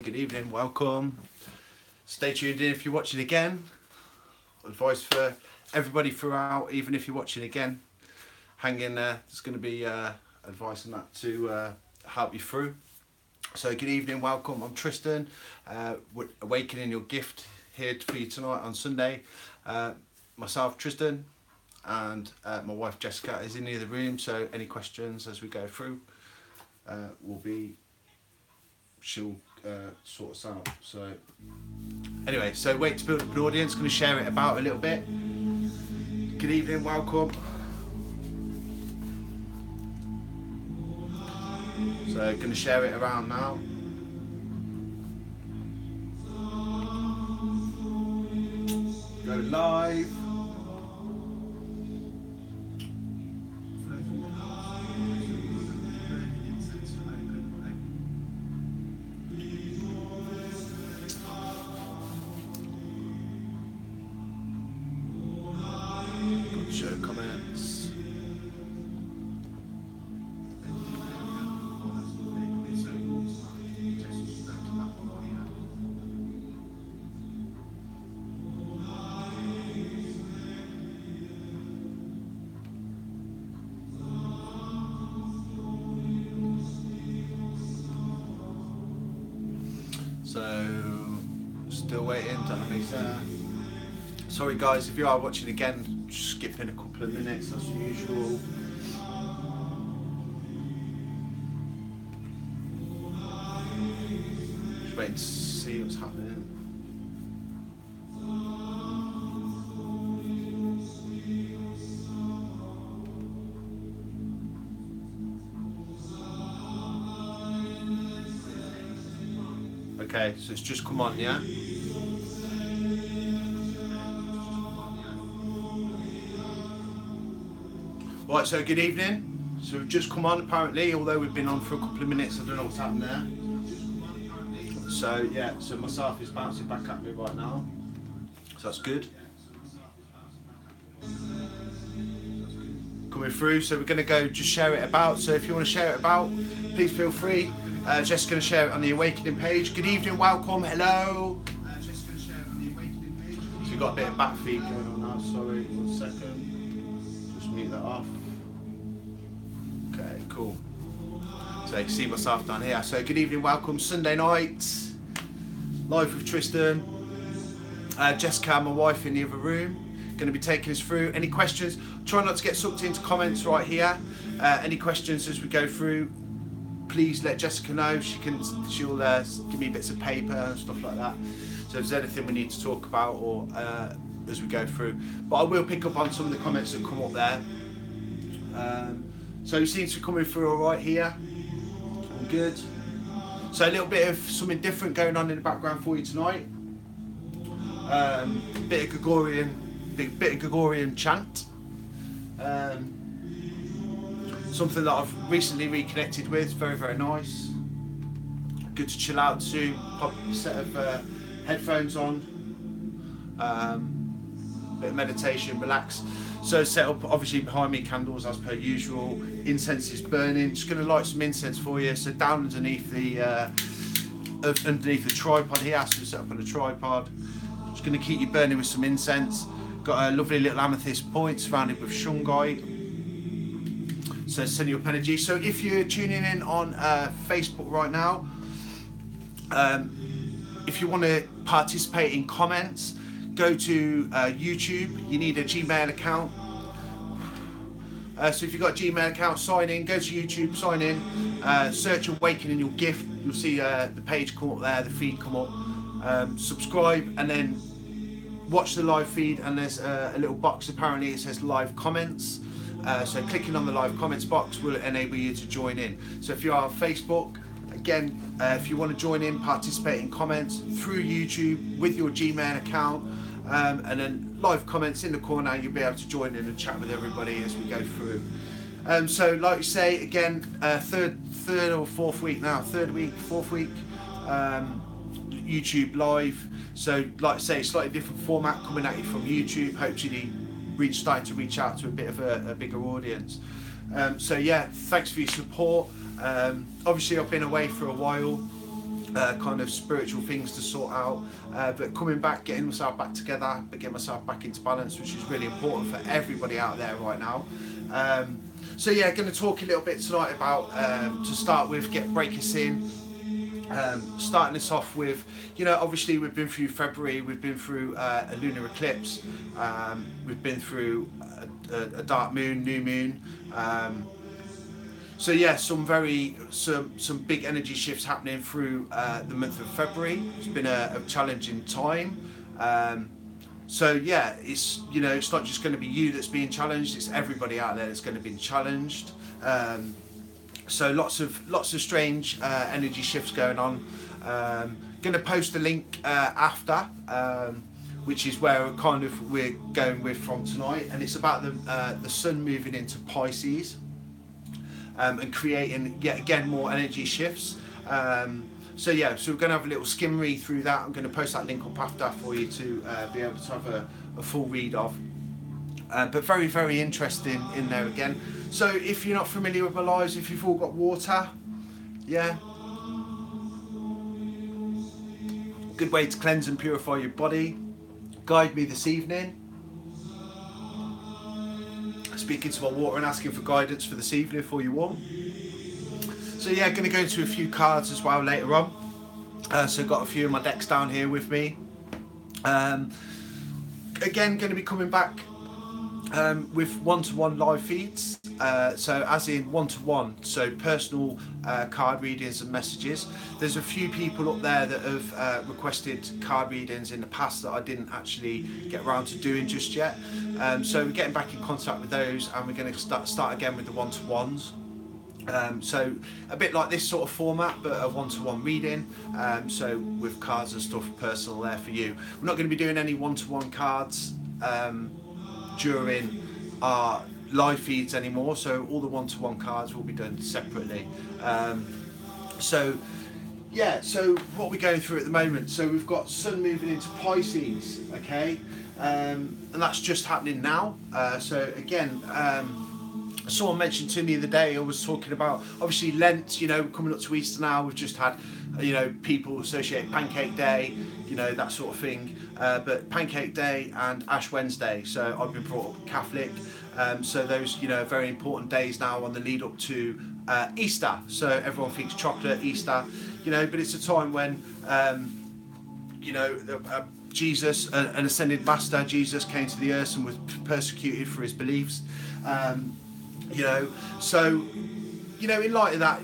good evening, welcome. Stay tuned in if you're watching again. Advice for everybody throughout, even if you're watching again. Hang in there, there's going to be advice on that to help you through. So good evening, welcome. I'm Tristan, Awakening Your Gift here for you tonight on Sunday. Myself, Tristan, and my wife Jessica is in the other room, so any questions as we go through she'll sort us out. So anyway, so wait to build up an audience, going to share it about a little bit. Good evening, welcome. So going to share it around now. Go live. Show comments. So, still waiting, don't know if sorry guys, if you are watching again, skipping a couple of minutes as usual. Just waiting to see what's happening. Okay, so it's just come on, yeah? Right, so good evening. So we've just come on apparently, although we've been on for a couple of minutes, I don't know what's happened there. So yeah, so myself is bouncing back at me right now. So that's good. Coming through, so we're going to go just share it about. So if you want to share it about, please feel free. Jess going to share it on the Awakening page. Good evening, welcome, hello. Jess going to share it on the Awakening page. So we've got a bit of back feed going on now, sorry, 1 second. Just mute that off. Okay, cool. So you can see myself down here. So good evening, welcome. Sunday night, live with Tristan. Jessica, my wife, in the other room, going to be taking us through. Any questions? Try not to get sucked into comments right here. Any questions as we go through, please let Jessica know. She'll give me bits of paper and stuff like that. So if there's anything we need to talk about or as we go through, but I will pick up on some of the comments that come up there. So it seems to be coming through all right here. All good. So a little bit of something different going on in the background for you tonight. Bit of Gregorian chant. Something that I've recently reconnected with. Very, very nice. Good to chill out to. Pop a set of headphones on. Bit of meditation, relax. So set up obviously behind me candles as per usual. Incense is burning. Just going to light some incense for you. So down underneath the tripod here. So set up on a tripod. Just going to keep you burning with some incense. Got a lovely little amethyst point surrounded with shungite. So send you up energy. So if you're tuning in on Facebook right now, if you want to participate in comments, go to YouTube. You need a Gmail account. So if you've got a Gmail account, sign in. Go to YouTube, sign in. Search Awakening Your Gift. You'll see the page come up there, the feed come up. Subscribe and then watch the live feed. And there's a little box. Apparently it says live comments. So clicking on the live comments box will enable you to join in. So if you are on Facebook, again, if you want to join in, participate in comments through YouTube with your Gmail account, and then live comments in the corner, you'll be able to join in and chat with everybody as we go through. So like I say, again, third or fourth week now, fourth week, YouTube live. So like I say, slightly different format coming at you from YouTube, hopefully starting to reach out to a bit of a bigger audience. So yeah, thanks for your support. Obviously I've been away for a while, kind of spiritual things to sort out, but coming back, getting myself back together, but getting myself back into balance, which is really important for everybody out there right now. So yeah, going to talk a little bit tonight about, to start with, break us in. Starting this off with, obviously we've been through February, we've been through a lunar eclipse, we've been through a dark moon, new moon. So yeah, some big energy shifts happening through the month of February. It's been a challenging time. So yeah, it's not just going to be you that's being challenged. It's everybody out there that's going to be challenged. So lots of strange energy shifts going on. Going to post a link after, which is where we're going with from tonight, and it's about the sun moving into Pisces. And creating yet again more energy shifts. So we're going to have a little skim read through that. I'm going to post that link up after for you to be able to have a full read of. But very, very interesting in there again. So if you're not familiar with my lives, if you've all got water, good way to cleanse and purify your body. Guide me this evening. Speaking to my water and asking for guidance for this evening for you all. So yeah, going to go into a few cards as well later on. So got a few of my decks down here with me. Again, going to be coming back with one-to-one live feeds. So as in one-to-one, so personal card readings and messages. There's a few people up there that have requested card readings in the past that I didn't actually get around to doing just yet. So we're getting back in contact with those, and we're going to start again with the one-to-ones. So a bit like this sort of format, but a one-to-one reading. So with cards and stuff personal there for you. We're not going to be doing any one-to-one cards during our live feeds anymore, so all the one-to-one cards will be done separately. So what we're going through at the moment, so we've got sun moving into Pisces, okay, and that's just happening now. So again, someone mentioned to me the other day, I was talking about obviously Lent, coming up to Easter now. We've just had, people associate Pancake Day, that sort of thing. But Pancake Day and Ash Wednesday. So I've been brought up Catholic. So those, are very important days now on the lead up to Easter. So everyone thinks chocolate, Easter, but it's a time when, Jesus, an ascended master, Jesus came to the earth and was persecuted for his beliefs. So in light of that,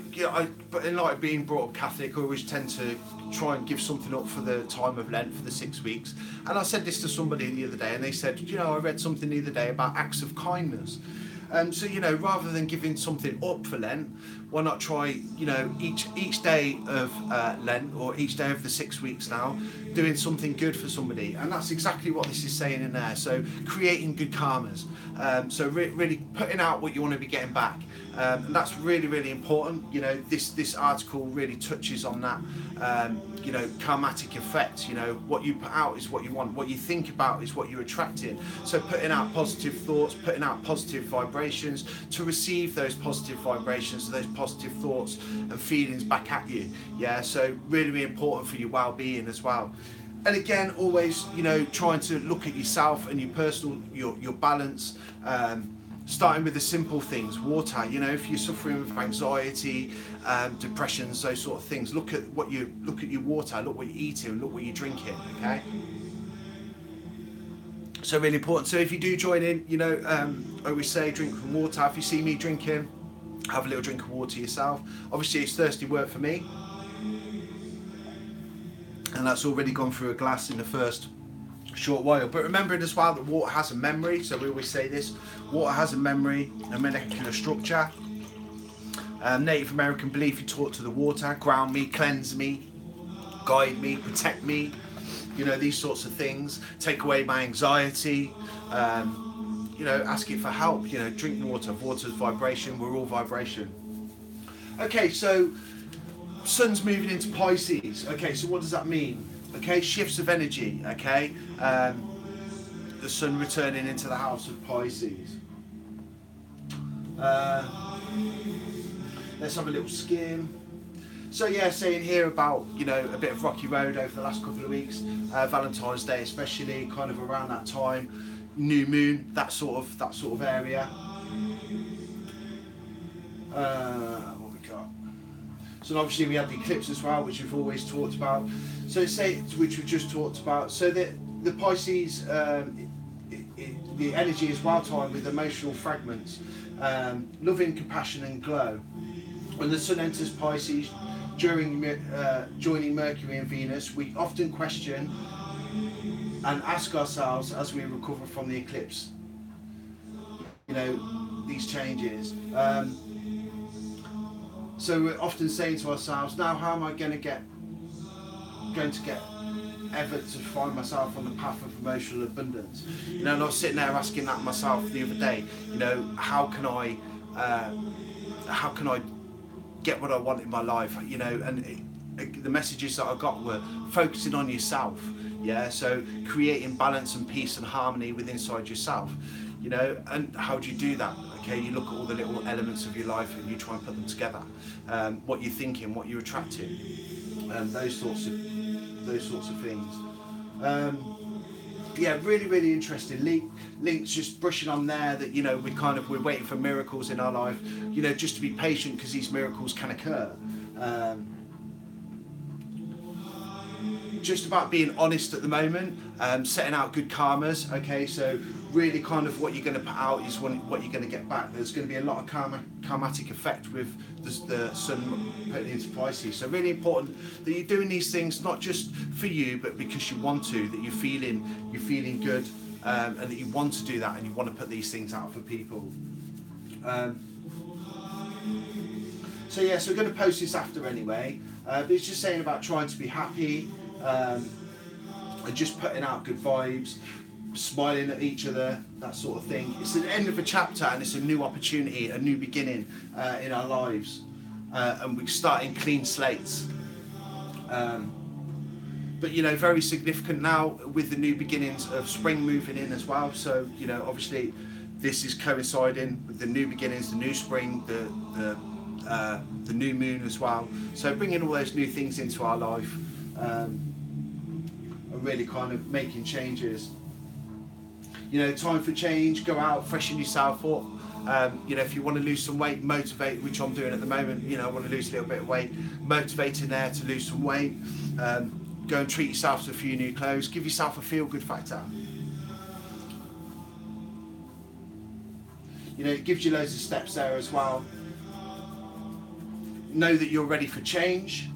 in light of being brought up Catholic, I always tend to try and give something up for the time of Lent, for the 6 weeks. And I said this to somebody the other day, and they said, I read something the other day about acts of kindness. So rather than giving something up for Lent, why not try each day of Lent, or each day of the 6 weeks now, doing something good for somebody. And that's exactly what this is saying in there. So creating good karmas. So really putting out what you want to be getting back. And that's really, really important. This article really touches on that, karmatic effect. What you put out is what you want. What you think about is what you're attracting. So putting out positive thoughts, putting out positive vibrations to receive those positive vibrations, those positive thoughts and feelings back at you. Yeah, so really, really important for your well-being as well. And again, always, trying to look at yourself and your personal, your balance. Starting with the simple things, water. If you're suffering with anxiety, depressions, those sort of things, look at your water, look what you're eating, look what you're drinking. Okay. So really important. So if you do join in, I always say drink some water. If you see me drinking, have a little drink of water yourself. Obviously, it's thirsty work for me, and that's already gone through a glass in the first short while. But remembering as well that water has a memory, so we always say this, water has a memory, a molecular structure. Native American belief, you talk to the water, ground me, cleanse me, guide me, protect me, these sorts of things, take away my anxiety, asking for help, drink water. Water's vibration, we're all vibration. Okay, so sun's moving into Pisces. Okay, so what does that mean? Okay, shifts of energy. Okay, the sun returning into the house of Pisces. Let's have a little skim. So yeah, saying here about, you know, a bit of rocky road over the last couple of weeks, Valentine's Day especially, kind of around that time, new moon, that sort of area. What we got? So obviously we had the eclipse as well, which we've always talked about. So say, which we've just talked about. So the Pisces, the energy is wild time with emotional fragments, loving, compassion, and glow. When the Sun enters Pisces, during joining Mercury and Venus, we often question and ask ourselves as we recover from the eclipse, you know, these changes. So we're often saying to ourselves, now how am I going to get ever to find myself on the path of emotional abundance? You know, and I was sitting there asking that myself the other day. You know, how can I get what I want in my life? You know, and the messages that I got were focusing on yourself. Yeah, so creating balance and peace and harmony within inside yourself. You know, and how do you do that? Okay, you look at all the little elements of your life and you try and put them together. What you're thinking, what you're attracting, those sorts of things. Yeah, really interesting. Links just brushing on there that, you know, we're waiting for miracles in our life. You know, just to be patient because these miracles can occur. Just about being honest at the moment, setting out good karmas. Okay, so really kind of what you're going to put out is what you're going to get back. There's going to be a lot of karmatic effect with the Sun putting into Pisces. So really important that you're doing these things not just for you, but because you want to, that you're feeling good, and that you want to do that and you want to put these things out for people. So yeah, so we're going to post this after anyway, but it's just saying about trying to be happy, and just putting out good vibes, smiling at each other, that sort of thing. It's the end of a chapter and it's a new opportunity, a new beginning in our lives, and we're starting clean slates. But you know, very significant now with the new beginnings of spring moving in as well. So you know, obviously this is coinciding with the new beginnings, the new spring, the new moon as well. So bringing all those new things into our life, and really kind of making changes. You know, time for change, go out, freshen yourself up. You know, if you want to lose some weight, motivate, which I'm doing at the moment. You know, I want to lose a little bit of weight, motivating there to lose some weight. Go and treat yourself to a few new clothes, give yourself a feel-good factor. You know, it gives you loads of steps there as well. Know that you're ready for change.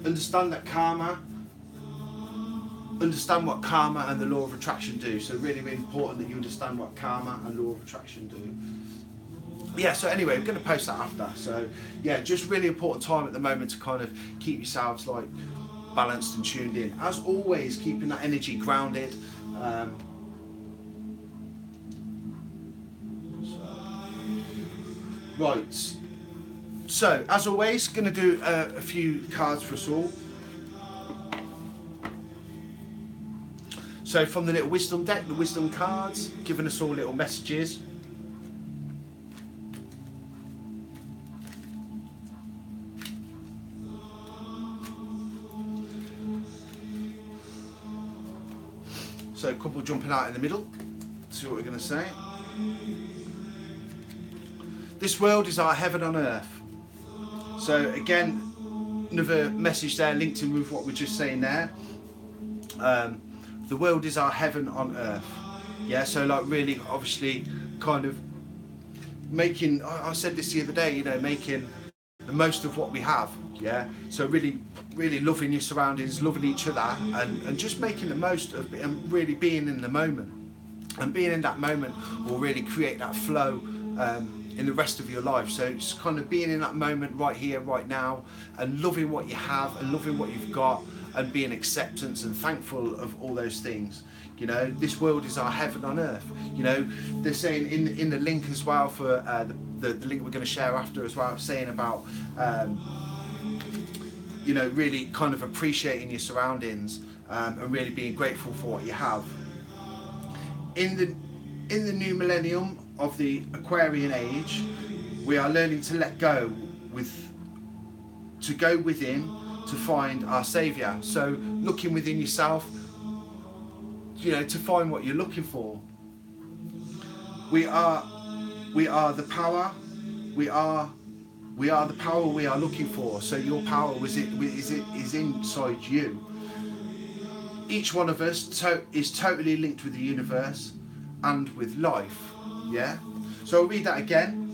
Understand that understand what karma and the law of attraction do. So really important that you understand what karma and law of attraction do. Yeah, so anyway, we're going to post that after. So yeah, just really important time at the moment to kind of keep yourselves like balanced and tuned in. As always, keeping that energy grounded. Right. So as always, going to do a few cards for us all. So from the little wisdom deck, the wisdom cards, giving us all little messages. So a couple jumping out in the middle. See what we're going to say. This world is our heaven on earth. So again, another message there linked in with what we're just saying there. The world is our heaven on earth. Yeah, so like really obviously kind of making, I said this the other day, you know, making the most of what we have. Yeah, so really loving your surroundings, loving each other, and just making the most of it, and really being in the moment. And being in that moment will really create that flow in the rest of your life. So it's kind of being in that moment right here, right now, and loving what you have and loving what you've got, and being acceptance and thankful of all those things. You know, this world is our heaven on earth. You know, they're saying in the link as well for the link we're going to share after as well, saying about you know, really kind of appreciating your surroundings, and really being grateful for what you have. In the new millennium of the Aquarian age, We are learning to let go to go within to find our saviour. So looking within yourself, to find what you're looking for. We are the power. We are the power we are looking for. So your power is inside you. Each one of us is totally linked with the universe and with life. Yeah. So I'll read that again.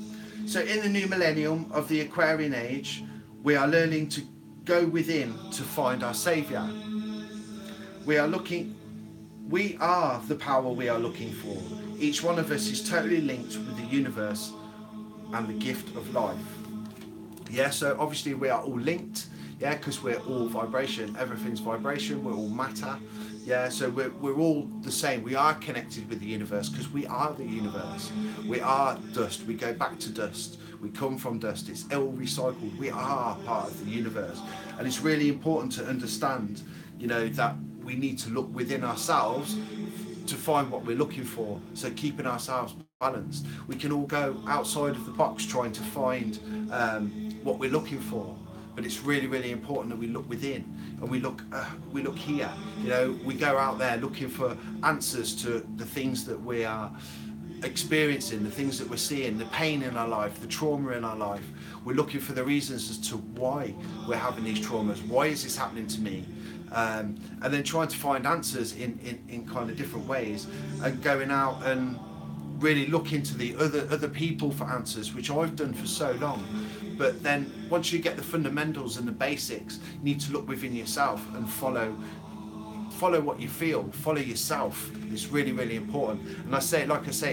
So in the new millennium of the Aquarian age, we are learning to go within to find our saviour. We are the power we are looking for. Each one of us is totally linked with the universe and the gift of life. Yeah, so obviously we are all linked, yeah, because we're all vibration. Everything's vibration, we're all matter. Yeah, so we're all the same. We are connected with the universe because we are the universe. We are dust. We go back to dust. We come from dust. It's all recycled. We are part of the universe. And it's really important to understand, that we need to look within ourselves to find what we're looking for. So keeping ourselves balanced. We can all go outside of the box trying to find what we're looking for. But it's really, really important that we look within and we look here. We go out there looking for answers to the things that we are experiencing, the things that we're seeing, the pain in our life, the trauma in our life. We're looking for the reasons as to why we're having these traumas. Why is this happening to me? And then trying to find answers in kind of different ways, and going out and really look into the other people for answers, which I've done for so long. But then once you get the fundamentals and the basics, you need to look within yourself and follow what you feel, follow yourself. It's really, really important. And I say,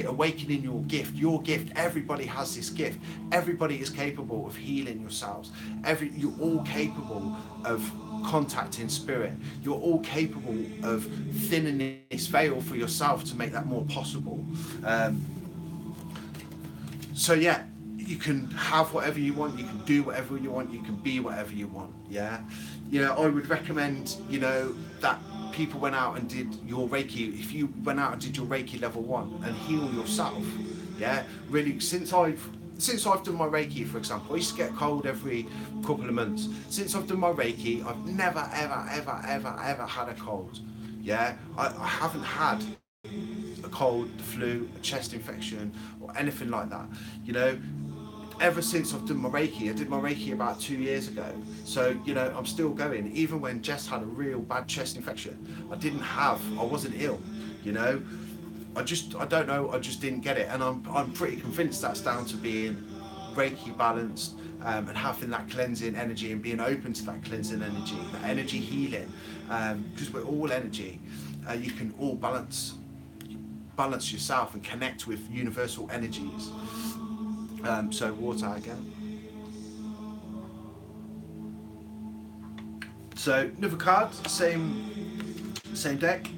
awakening your gift. Everybody has this gift. Everybody is capable of healing yourselves. You're all capable of contacting spirit. You're all capable of thinning this veil for yourself to make that more possible. So yeah, you can have whatever you want, you can do whatever you want, you can be whatever you want. Yeah, I would recommend that people went out and did your Reiki. If you went out and did your Reiki level 1 and heal yourself, yeah, really, since I've done my Reiki, for example, I used to get a cold every couple of months. Since I've done my Reiki, I've never ever had a cold. Yeah, I haven't had a cold, the flu, a chest infection, or anything like that. Ever since I've done my Reiki, I did my Reiki about 2 years ago. So, I'm still going. Even when Jess had a real bad chest infection, I wasn't ill, I don't know, I just didn't get it. And I'm pretty convinced that's down to being Reiki balanced, and having that cleansing energy and being open to that cleansing energy, that energy healing, because we're all energy. You can all balance yourself and connect with universal energies. So water again. So another card, same deck.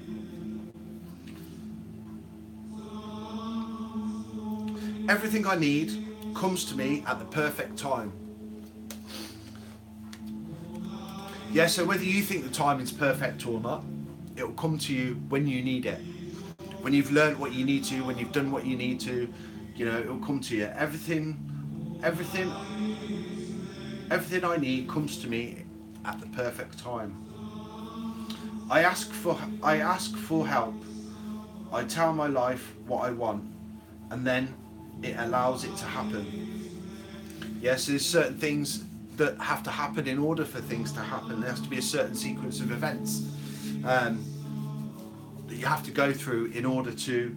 Everything I need comes to me at the perfect time. Yeah, so whether you think the timing's perfect or not, it will come to you when you need it. When you've learned what you need to, when you've done what you need to, it will come to you. Everything I need comes to me at the perfect time. I ask for help. I tell my life what I want, and then it allows it to happen. Yes, there's certain things that have to happen in order for things to happen. There has to be a certain sequence of events that you have to go through in order to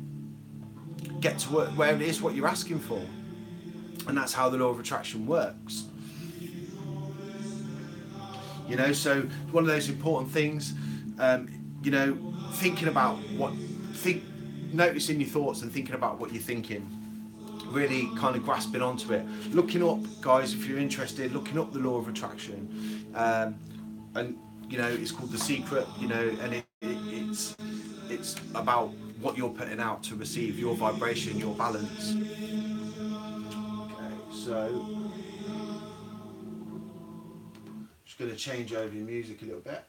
get to where it is what you're asking for. And that's how the law of attraction works. So one of those important things, thinking about noticing your thoughts and thinking about what you're thinking, really kind of grasping onto it, looking up, guys, if you're interested, looking up the law of attraction, and it's called The Secret, and it's about what you're putting out to receive, your vibration, your balance. Okay, so just going to change over your music a little bit.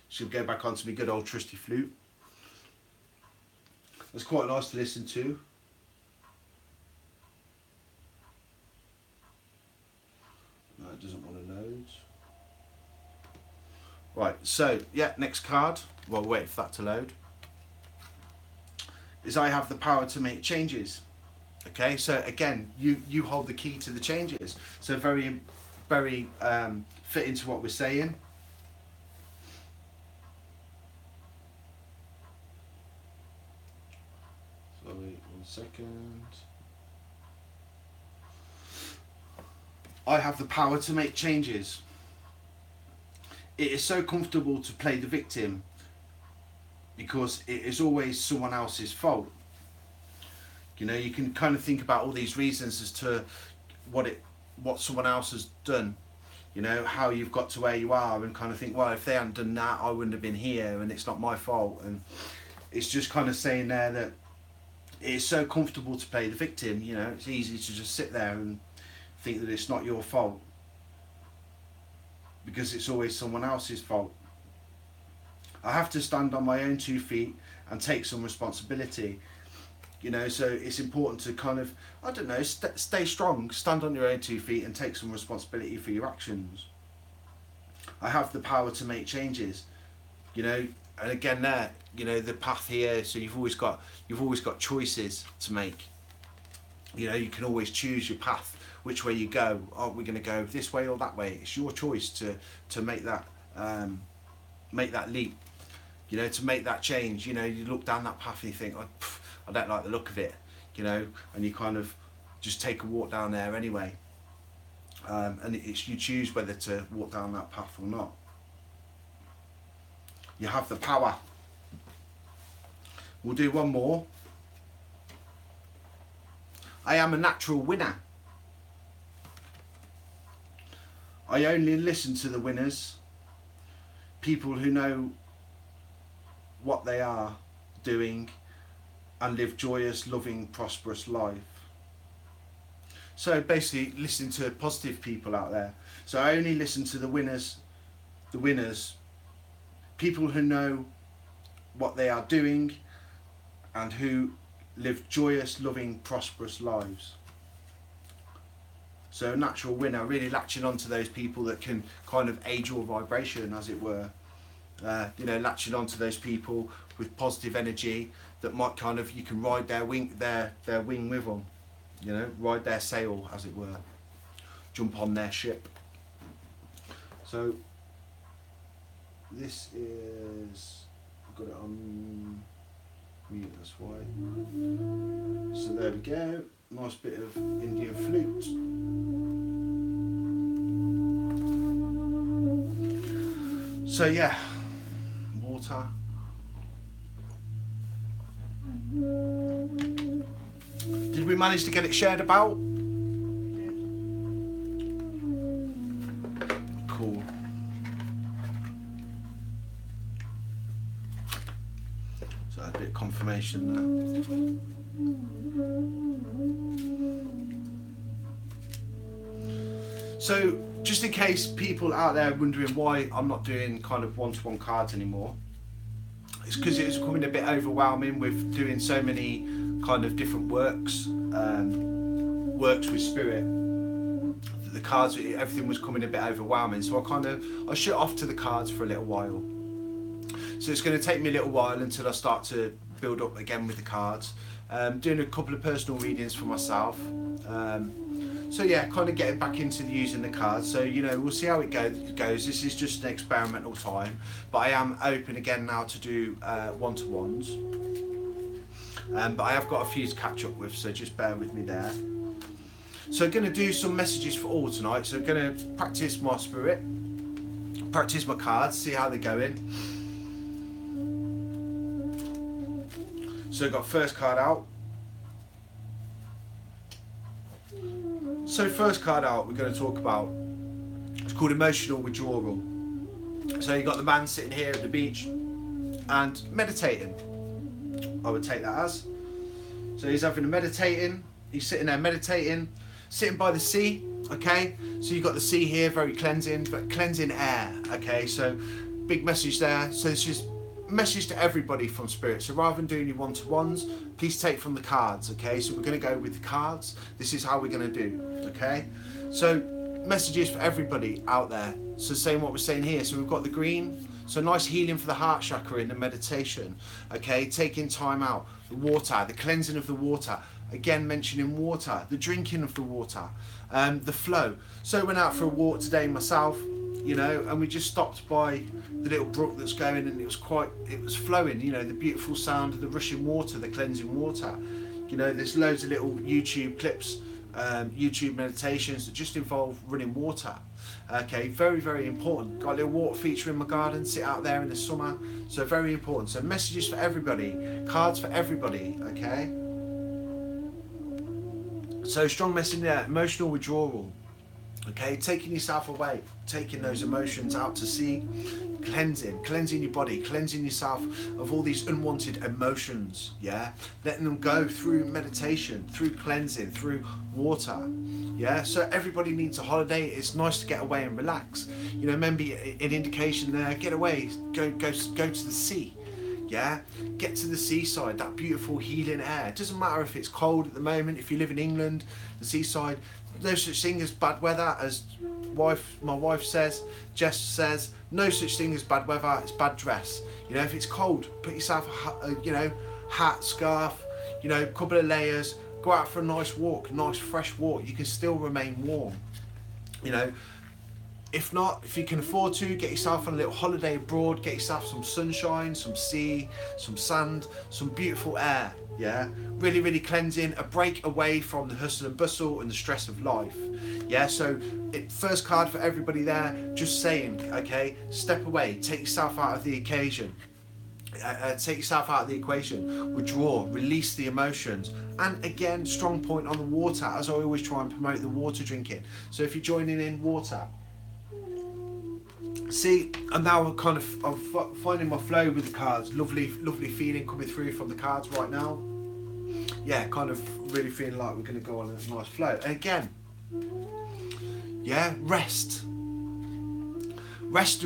She'll go back onto my good old trusty flute. It's quite nice to listen to. doesn't want to load. Right, so yeah, next card, well, wait for that to load, is I have the power to make changes. Okay, so again, you hold the key to the changes. So very fit into what we're saying. Sorry, 1 second. I have the power to make changes. It is so comfortable to play the victim because it is always someone else's fault. You know, you can kind of think about all these reasons as to what someone else has done, you know, how you've got to where you are, and kind of think, well, if they hadn't done that, I wouldn't have been here, and it's not my fault. And it's just kind of saying there that it is so comfortable to play the victim. You know, it's easy to just sit there and think that it's not your fault because it's always someone else's fault. I have to stand on my own 2 feet and take some responsibility. You know, so it's important to kind of, I don't know, stay strong, stand on your own 2 feet and take some responsibility for your actions. I have the power to make changes, you know, and again there, you know, the path here, so you've always got choices to make. You know, you can always choose your path, which way you go. Are we going to go this way or that way? It's your choice to make that leap, you know, to make that change. You know, you look down that path and you think, I don't like the look of it, you know, and you kind of just take a walk down there anyway. And it's you choose whether to walk down that path or not. You have the power. We'll do one more. I am a natural winner. I only listen to the winners, people who know what they are doing and live joyous, loving, prosperous life. So basically listening to positive people out there. So I only listen to the winners, people who know what they are doing and who live joyous, loving, prosperous lives. So natural winner, really latching on to those people that can kind of aid your vibration, as it were. You know, latching on to those people with positive energy that might kind of, you can ride their wing with them. You know, ride their sail, as it were. Jump on their ship. So this is, I've got it on mute, that's why. So there we go. Nice bit of Indian flute. So yeah, water. Did we manage to get it shared about? Cool. So a bit of confirmation there. So just in case people out there are wondering why I'm not doing kind of one-to-one cards anymore, it's because it's becoming a bit overwhelming with doing so many kind of different works with spirit. The cards, everything was coming a bit overwhelming, so I shut off to the cards for a little while. So it's going to take me a little while until I start to build up again with the cards. Doing a couple of personal readings for myself. So yeah, kind of getting back into using the cards. So, you know, we'll see how it goes. This is just an experimental time, but I am open again now to do one-to-ones. But I have got a few to catch up with, so just bear with me there. So I'm going to do some messages for all tonight. So I'm going to practice my spirit, practice my cards, see how they're going. So I've got first card out. So first card out we're going to talk about, it's called emotional withdrawal. So you've got the man sitting here at the beach and meditating. I would take that as. So he's having a meditating, he's sitting there meditating, sitting by the sea, okay? So you've got the sea here, very cleansing, but cleansing air, okay? So big message there. So this is a message to everybody from Spirit. So rather than doing your one-to-ones, please take from the cards, okay? So we're going to go with the cards. This is how we're going to do, okay? So messages for everybody out there. So saying what we're saying here. So we've got the green. So nice healing for the heart chakra in the meditation. Okay, taking time out. The water, the cleansing of the water. Again, mentioning water, the drinking of the water, the flow. So I went out for a walk today myself, you know, and we just stopped by the little brook that's going, and it was flowing, you know, the beautiful sound of the rushing water, the cleansing water. You know, there's loads of little YouTube clips, YouTube meditations that just involve running water. Okay, very, very important. Got a little water feature in my garden, sit out there in the summer. So very important. So messages for everybody, cards for everybody, okay? So strong message there, emotional withdrawal. Okay, taking yourself away, taking those emotions out to sea, cleansing your body, cleansing yourself of all these unwanted emotions, yeah? Letting them go through meditation, through cleansing, through water, yeah? So everybody needs a holiday. It's nice to get away and relax. You know, remember an indication there, get away, go to the sea. Yeah, get to the seaside, that beautiful healing air. It doesn't matter if it's cold at the moment. If you live in England, the seaside, no such thing as bad weather, as my wife says, Jess says, no such thing as bad weather, it's bad dress. You know, if it's cold, put yourself a you know, hat, scarf, you know, couple of layers, go out for a nice walk, nice fresh walk. You can still remain warm, you know. If not, if you can afford to, get yourself on a little holiday abroad, get yourself some sunshine, some sea, some sand, some beautiful air, yeah? Really, really cleansing, a break away from the hustle and bustle and the stress of life, yeah? So, first card for everybody there, just saying, okay, step away, take yourself out of the occasion. Take yourself out of the equation, withdraw, release the emotions. And again, strong point on the water, as I always try and promote the water drinking. So if you're joining in water, see, I'm now I'm finding my flow with the cards. Lovely feeling coming through from the cards right now. Yeah, kind of really feeling like we're going to go on a nice flow. And again, yeah, rest and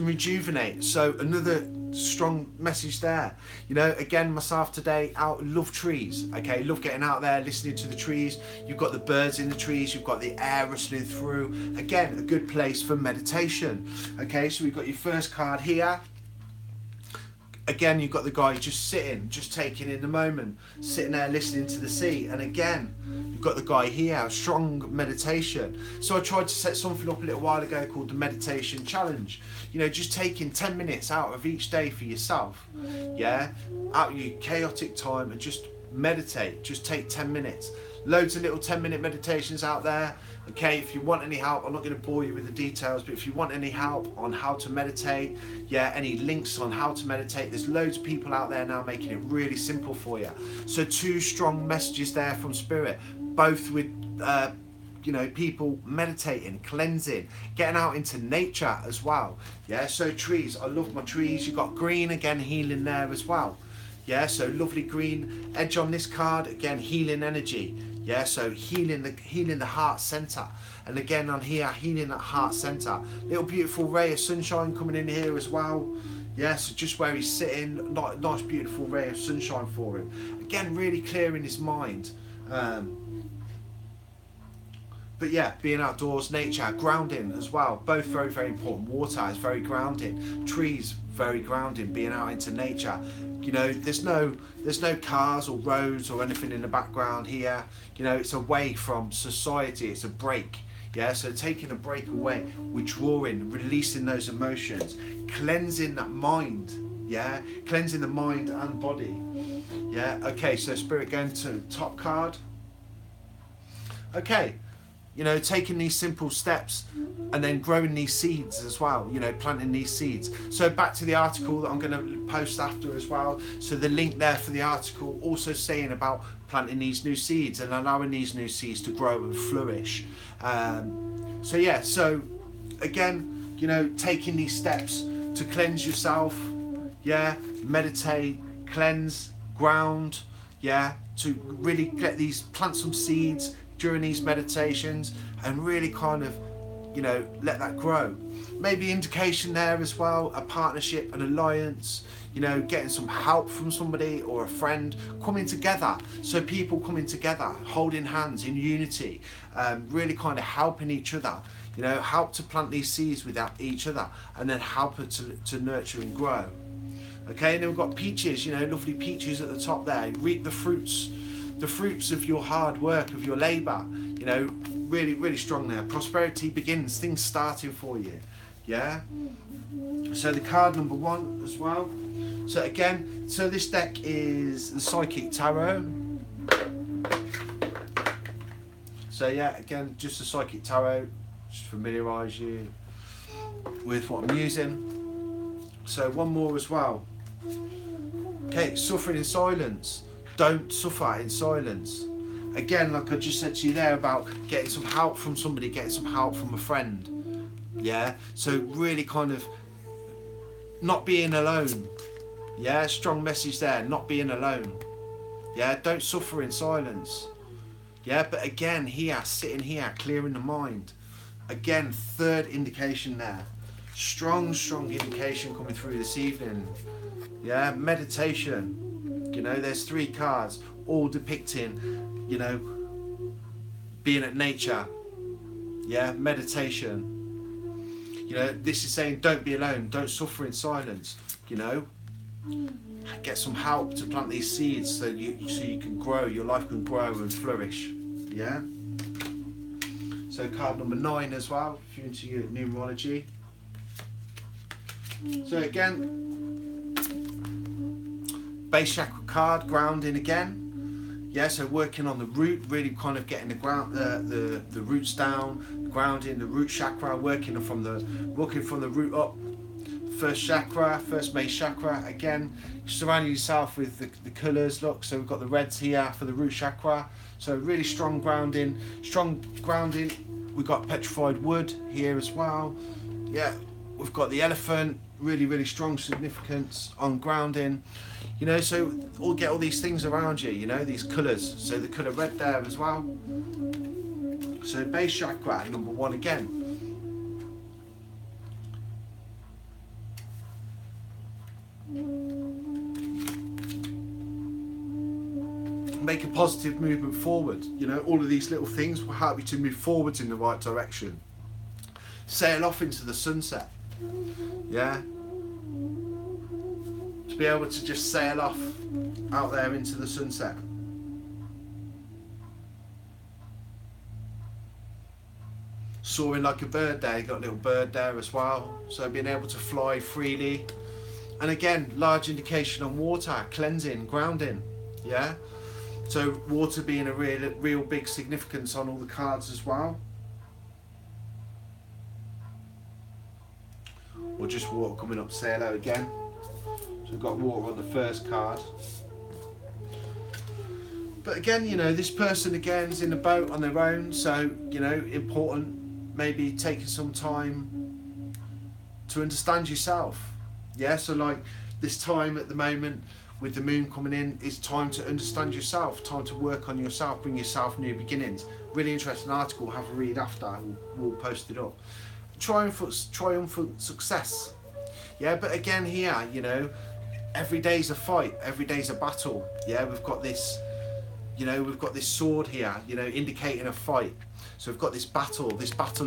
rejuvenate. So another strong message there. You know, again, myself today, love trees, okay, love getting out there, listening to the trees. You've got the birds in the trees, you've got the air rustling through. Again, a good place for meditation. Okay, so we've got your first card here. Again, you've got the guy just sitting, just taking in the moment, sitting there listening to the sea. And again, you've got the guy here, strong meditation. So I tried to set something up a little while ago called the meditation challenge. You know, just taking 10 minutes out of each day for yourself, yeah? Out of your chaotic time and just meditate, just take 10 minutes. Loads of little 10-minute meditations out there. Okay, if you want any help, I'm not going to bore you with the details, but if you want any help on how to meditate, yeah, any links on how to meditate, there's loads of people out there now making it really simple for you. So 2 strong messages there from Spirit, both with you know, people meditating, cleansing, getting out into nature as well. Yeah, so trees, I love my trees. You've got green, again, healing there as well. Yeah, so lovely green edge on this card, again, healing energy. Yeah, so healing the heart center. And again on here, healing that heart center. Little beautiful ray of sunshine coming in here as well. Yeah, so just where he's sitting, nice beautiful ray of sunshine for him. Again, really clearing his mind. But yeah, being outdoors, nature, grounding as well. Both very, very important. Water is very grounding. Trees, very grounding. Being out into nature. You know, there's no cars or roads or anything in the background here. You know, it's away from society. It's a break. Yeah, so taking a break away, withdrawing, releasing those emotions, cleansing that mind. Yeah, cleansing the mind and body. Yeah, okay, so Spirit going to top card. Okay. You know, taking these simple steps and then growing these seeds as well, you know, planting these seeds. So back to the article that I'm going to post after as well. So the link there for the article also saying about planting these new seeds and allowing these new seeds to grow and flourish. So yeah, so again, you know, taking these steps to cleanse yourself, yeah, meditate, cleanse, ground, yeah, to really plant some seeds during these meditations and really kind of, you know, let that grow. Maybe indication there as well, a partnership, an alliance, you know, getting some help from somebody or a friend, coming together. So people coming together, holding hands in unity, really kind of helping each other. You know, help to plant these seeds with each other, and then help it to nurture and grow. Okay, and then we've got peaches, you know, lovely peaches at the top there. Reap the fruits of your hard work, of your labour. You know, really, really strong there. Prosperity begins, things starting for you. Yeah. So the card number 1 as well. So again, so this deck is the Psychic Tarot. So yeah, again, just the Psychic Tarot, just familiarise you with what I'm using. So one more as well. Okay, suffering in silence. Don't suffer in silence. Again, like I just said to you there about getting some help from somebody, getting some help from a friend. Yeah, so really kind of not being alone. Yeah, strong message there, not being alone. Yeah, don't suffer in silence. Yeah, but again, here, sitting here, clearing the mind. Again, third indication there. Strong indication coming through this evening. Yeah, meditation. You know, there's 3 cards, all depicting, you know, being at nature. Yeah, meditation. You know, this is saying don't be alone, don't suffer in silence. You know, get some help to plant these seeds so you can grow, your life can grow and flourish. Yeah. So card number 9 as well, if you're into your numerology. So again, base chakra card, grounding again. Yeah, so working on the root, really kind of getting the ground, the roots down, grounding the root chakra, working from the root up. First chakra, first base chakra. Again, surrounding yourself with the colours. Look, so we've got the reds here for the root chakra. So really strong grounding. We've got petrified wood here as well. Yeah, we've got the elephant. Really strong significance on grounding. You know, so get all these things around you. You know, these colours. So the colour red there as well. So base chakra number 1 again. Make a positive movement forward. You know, all of these little things will help you to move forwards in the right direction. Sail off into the sunset. Yeah, to be able to just sail off out there into the sunset. Soaring like a bird there, you got a little bird there as well, so being able to fly freely. And again, large indication on water, cleansing, grounding. Yeah, so water being a real big significance on all the cards as well. Or just water coming up, say hello again. So we've got water on the first card. But again, you know, this person again is in a boat on their own, so, you know, important maybe taking some time to understand yourself. Yeah, so like this time at the moment with the moon coming in, it's time to understand yourself, time to work on yourself, bring yourself new beginnings. Really interesting article, have a read after, we'll post it up. Triumphant success. Yeah, but again here, you know, every day's a fight, every day's a battle. Yeah, we've got this, you know, we've got this sword here, you know, indicating a fight. So we've got this battle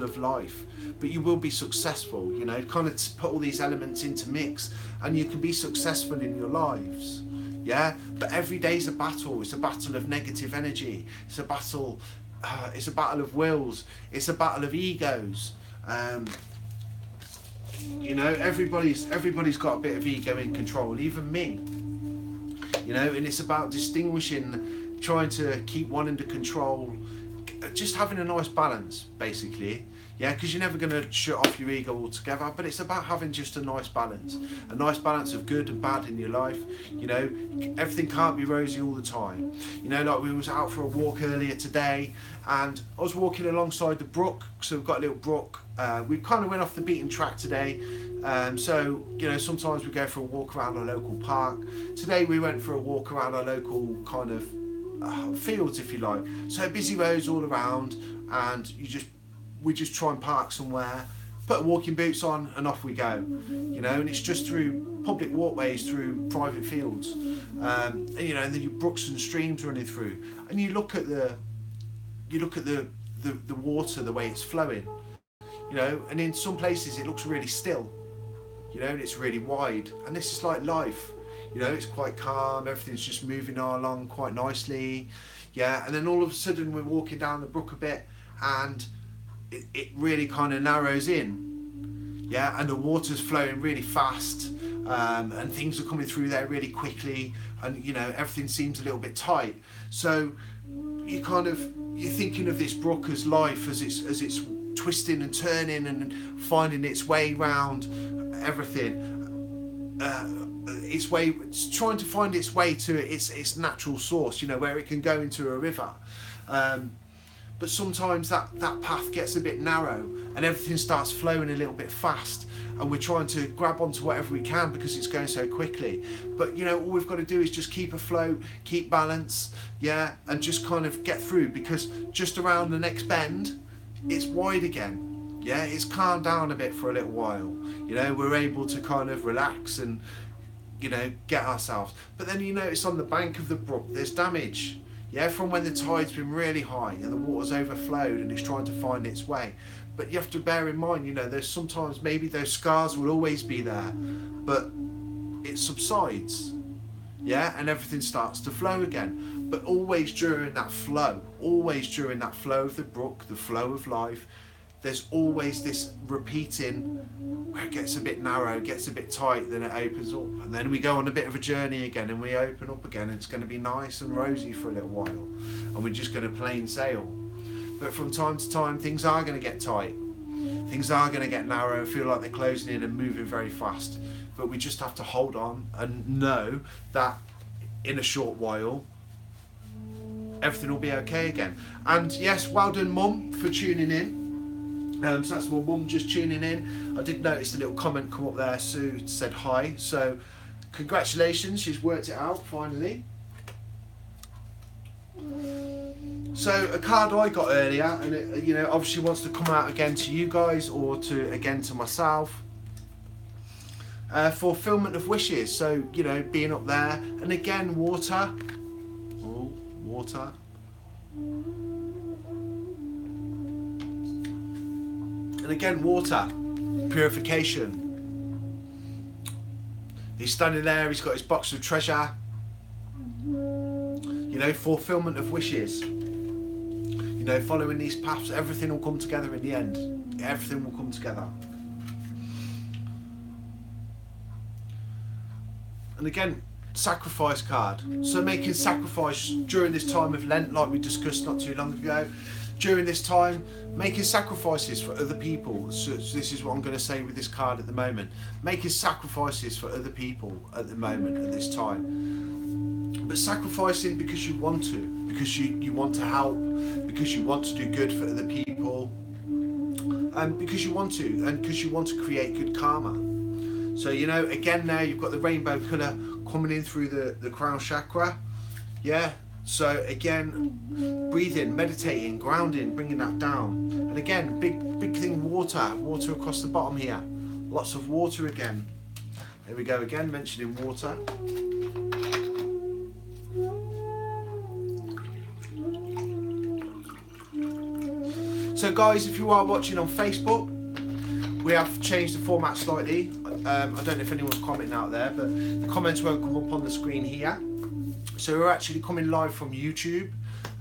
of life, but you will be successful, you know, kind of put all these elements into mix and you can be successful in your lives. Yeah, but every day's a battle. It's a battle of negative energy. It's a battle of wills. It's a battle of egos. You know, everybody's got a bit of ego in control, even me. You know, and it's about distinguishing, trying to keep one under control, just having a nice balance, basically. Yeah, because you're never going to shut off your ego altogether, but it's about having just a nice balance of good and bad in your life. You know, everything can't be rosy all the time. You know, like we was out for a walk earlier today, and I was walking alongside the brook, so we've got a little brook. We kind of went off the beaten track today, so, you know, sometimes we go for a walk around our local park. Today we went for a walk around our local kind of fields, if you like. So busy roads all around, and we just try and park somewhere, put walking boots on, and off we go. You know, and it's just through public walkways, through private fields, and, you know, and then your brooks and streams running through, and you look at the water, the way it's flowing. you know, and in some places it looks really still, you know, and it's really wide. And this is like life, you know, it's quite calm, everything's just moving along quite nicely, yeah. And then all of a sudden we're walking down the brook a bit, and it really kind of narrows in, yeah, and the water's flowing really fast, and things are coming through there really quickly, and you know, everything seems a little bit tight. So you're thinking of this brook as life, as it's twisting and turning and finding its way round everything, it's trying to find its way to its natural source, you know, where it can go into a river. But sometimes that path gets a bit narrow and everything starts flowing a little bit fast, and we're trying to grab onto whatever we can because it's going so quickly. But you know, all we've got to do is just keep afloat, keep balance, yeah, and just kind of get through, because just around the next bend it's wide again, yeah, it's calmed down a bit for a little while, you know, we're able to kind of relax and, you know, get ourselves. But then you notice on the bank of the brook there's damage, yeah, from when the tide's been really high and the water's overflowed and it's trying to find its way. But you have to bear in mind, you know, there's sometimes maybe those scars will always be there, but it subsides, yeah, and everything starts to flow again. But always during that flow of the brook, the flow of life, there's always this repeating where it gets a bit narrow, gets a bit tight, then it opens up, and then we go on a bit of a journey again and we open up again, and it's going to be nice and rosy for a little while, and we're just going to plain sail. But from time to time things are going to get tight, things are going to get narrow, feel like they're closing in and moving very fast, but we just have to hold on and know that in a short while everything will be okay again. And yes, well done Mum for tuning in. So that's my mum just tuning in. I did notice a little comment come up there. Sue said hi, so congratulations, she's worked it out finally. So a card I got earlier, and it, you know, obviously wants to come out again to you guys or to myself. Fulfillment of wishes. So, you know, being up there, and again water. Oh, water. And again water, purification. He's standing there, he's got his box of treasure. You know, fulfillment of wishes. You know, following these paths, everything will come together in the end. Everything will come together. And again, sacrifice card. So making sacrifice during this time of Lent, like we discussed not too long ago. During this time, making sacrifices for other people. So this is what I'm going to say with this card at the moment. Making sacrifices for other people at the moment, at this time. But sacrificing because you want to. Because you want to help. Because you want to do good for other people. And because you want to. And because you want to create good karma. So, you know, again now you've got the rainbow colour coming in through the crown chakra. Yeah. So again, breathing, meditating, grounding, bringing that down. And again, big thing, water across the bottom here. Lots of water again. There we go again, mentioning water. So guys, if you are watching on Facebook, we have changed the format slightly. I don't know if anyone's commenting out there, but the comments won't come up on the screen here. So we're actually coming live from YouTube,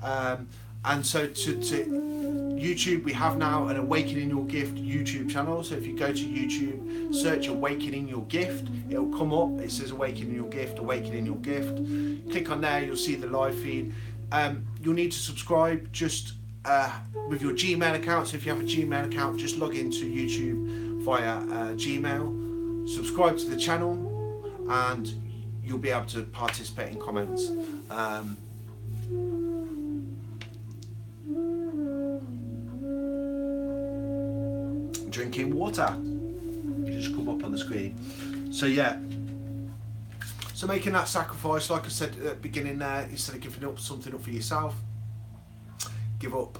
and so to YouTube we have now an Awakening Your Gift YouTube channel. So if you go to YouTube, search Awakening Your Gift, it'll come up, it says Awakening Your Gift, Awakening Your Gift. Click on there, you'll see the live feed. You'll need to subscribe just with your Gmail account. So if you have a Gmail account, just log into YouTube via Gmail, subscribe to the channel, and you'll be able to participate in comments. Drinking water, you just come up on the screen. So yeah, so making that sacrifice, like I said at the beginning there, instead of giving up something up for yourself, give up,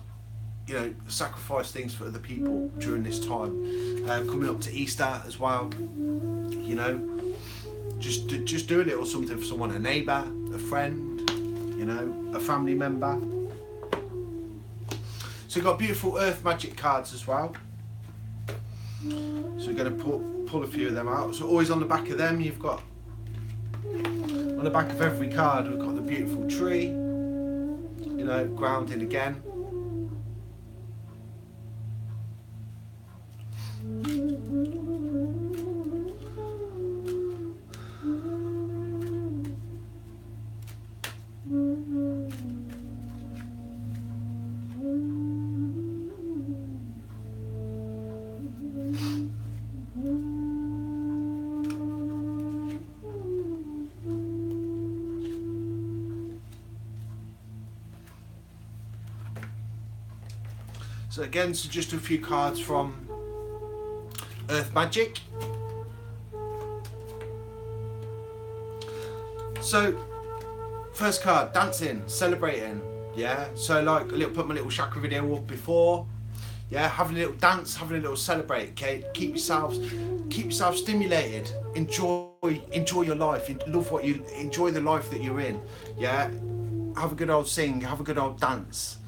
you know, sacrifice things for other people during this time. Coming up to Easter as well, you know, just do a little something for someone, a neighbour, a friend, you know, a family member. So we've got beautiful earth magic cards as well. So we're going to pull a few of them out. So always on the back of them, you've got, on the back of every card, we've got the beautiful tree, you know, grounded again. So again, so just a few cards from Earth Magic. So first card, dancing, celebrating. Yeah, so like put my little chakra video up before. Yeah, having a little dance, having a little celebrate. Okay, keep yourself stimulated. Enjoy your life. Enjoy the life that you're in. Yeah, have a good old sing, have a good old dance.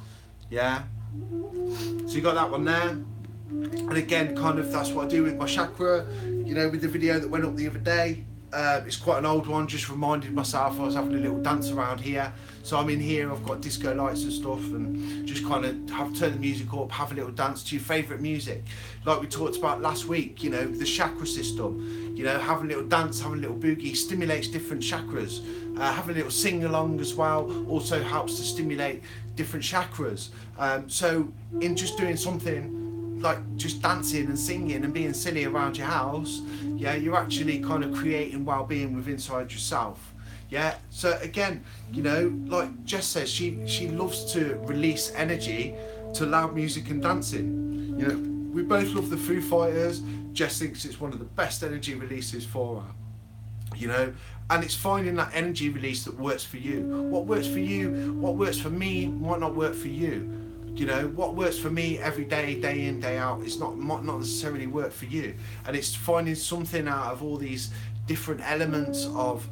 Yeah. So you got that one there, and again, kind of that's what I do with my chakra. You know, with the video that went up the other day, it's quite an old one. Just reminded myself I was having a little dance around here. So I'm in here. I've got disco lights and stuff, and just kind of turn the music up, have a little dance to your favourite music, like we talked about last week. You know, the chakra system. You know, have a little dance, have a little boogie, stimulates different chakras. Have a little sing along as well, also helps to stimulate different chakras. So in just doing something like just dancing and singing and being silly around your house, yeah, you're actually kind of creating well-being within inside yourself. Yeah, so again, you know, like Jess says, she loves to release energy to loud music and dancing. You know, we both love the Foo Fighters. Jess thinks it's one of the best energy releases for her. You know, and it's finding that energy release that works for you. What works for you, what works for me, might not work for you. You know, what works for me every day, day in, day out, might not necessarily work for you. And it's finding something out of all these different elements of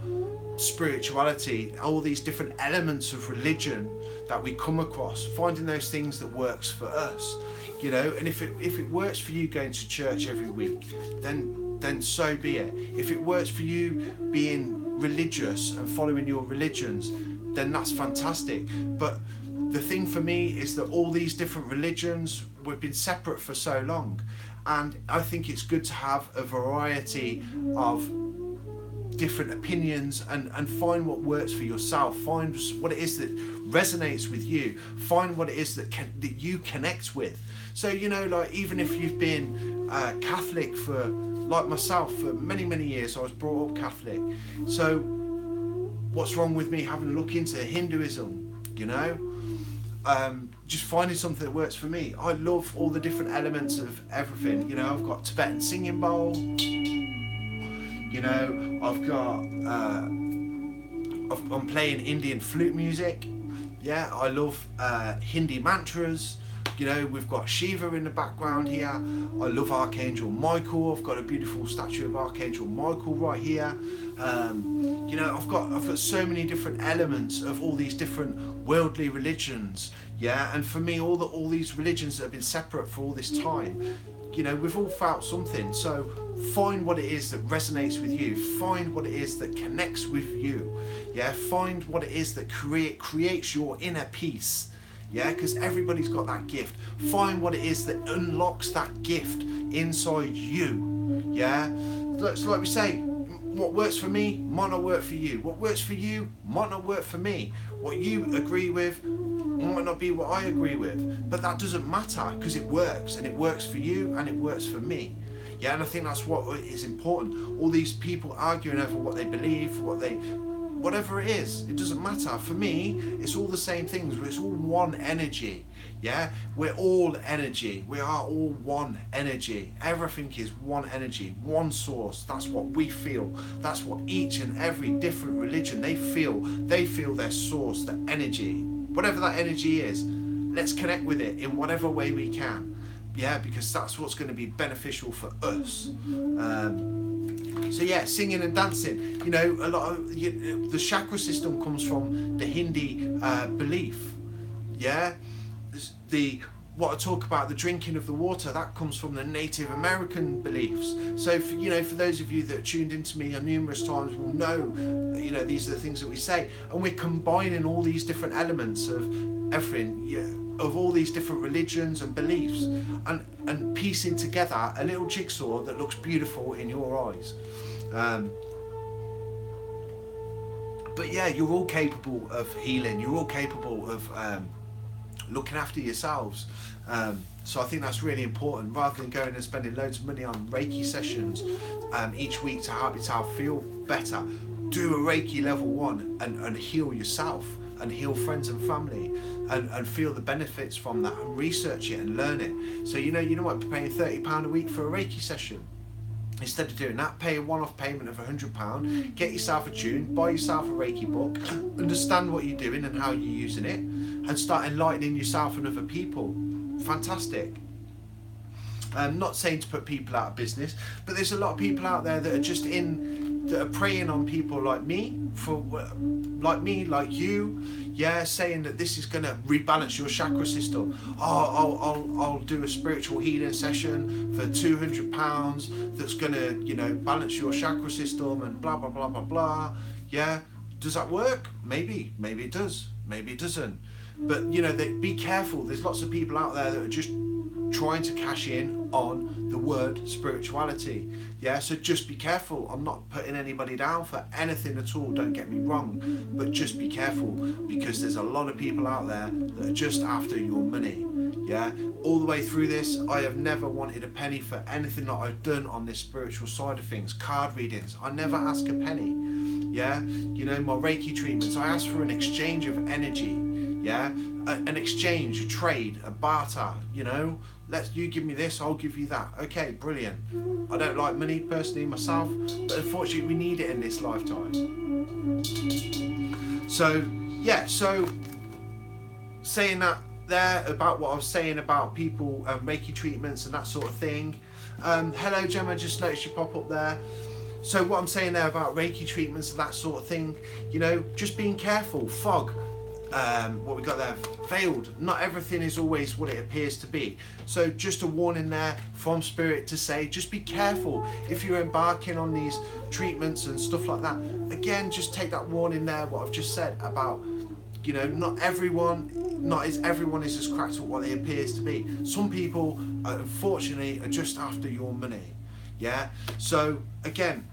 spirituality, all these different elements of religion that we come across, finding those things that works for us. You know, and if it works for you going to church every week, then so be it. If it works for you being religious and following your religions, then that's fantastic. But the thing for me is that all these different religions, we've been separate for so long, and I think it's good to have a variety of different opinions and find what works for yourself. Find what it is that resonates with you. Find what it is that you connect with. So, you know, like even if you've been Catholic for, like myself, for many years, I was brought up Catholic. So what's wrong with me having a look into Hinduism, you know? Just finding something that works for me. I love all the different elements of everything. You know, I've got Tibetan singing bowl. You know, I'm playing Indian flute music. Yeah, I love Hindi mantras. You know, we've got Shiva in the background here. I love Archangel Michael. I've got a beautiful statue of Archangel Michael right here. You know, I've got so many different elements of all these different worldly religions. Yeah, and for me, all these religions that have been separate for all this time, you know, we've all felt something. So find what it is that resonates with you. Find what it is that connects with you. Yeah, find what it is that creates your inner peace. Yeah, because everybody's got that gift. Find what it is that unlocks that gift inside you. Yeah, so like we say, what works for me might not work for you. What works for you might not work for me. What you agree with might not be what I agree with. But that doesn't matter, because it works, and it works for you and it works for me. Yeah, and I think that's what is important. All these people arguing over what they believe, whatever it is, it doesn't matter. For me, it's all the same things. It's all one energy. Yeah, we're all energy. We are all one energy. Everything is one energy, one source. That's what we feel. That's what each and every different religion, they feel their source, the energy. Whatever that energy is, let's connect with it in whatever way we can. Yeah, because that's what's going to be beneficial for us. So yeah, singing and dancing. You know, a lot of the chakra system comes from the Hindi belief. Yeah, the what I talk about, the drinking of the water, that comes from the Native American beliefs. So, for those of you that tuned into me numerous times will know, these are the things that we say. And we're combining all these different elements of everything, of all these different religions and beliefs, and piecing together a little jigsaw that looks beautiful in your eyes. But yeah, you're all capable of healing. You're all capable of looking after yourselves. So I think that's really important, rather than going and spending loads of money on Reiki sessions each week to help yourself feel better. Do a Reiki level 1 and heal yourself and heal friends and family and feel the benefits from that, and research it and learn it. So you know what, paying £30 a week for a Reiki session. Instead of doing that, pay a one-off payment of £100, get yourself a tune, buy yourself a Reiki book, understand what you're doing and how you're using it, and start enlightening yourself and other people. Fantastic. I'm not saying to put people out of business, but there's a lot of people out there that are that are preying on people like me, like you, saying that this is going to rebalance your chakra system. I'll do a spiritual healing session for £200 that's going to, balance your chakra system and blah, blah, blah, blah, blah. Yeah, does that work? Maybe it does, maybe it doesn't. But, be careful. There's lots of people out there that are just trying to cash in on the word spirituality. Yeah, so just be careful. I'm not putting anybody down for anything at all, don't get me wrong, but just be careful, because there's a lot of people out there that are just after your money. Yeah, all the way through this, I have never wanted a penny for anything that I've done on this spiritual side of things. Card readings, I never ask a penny. Yeah, my Reiki treatments, I ask for an exchange of energy. Yeah, an exchange, a trade, a barter. You give me this, I'll give you that. Okay, brilliant. I don't like money personally myself, but unfortunately we need it in this lifetime. So saying that there about what I was saying about people, Reiki treatments and that sort of thing. Hello Gemma, just noticed you pop up there. So what I'm saying there about Reiki treatments and that sort of thing, just being careful. Fog. What we got there, veiled. Not everything is always what it appears to be. So just a warning there from Spirit to say, just be careful if you're embarking on these treatments and stuff like that. Again, just take that warning there, what I've just said about, not everyone is as cracked at what it appears to be. Some people, unfortunately, are just after your money. Yeah. So again,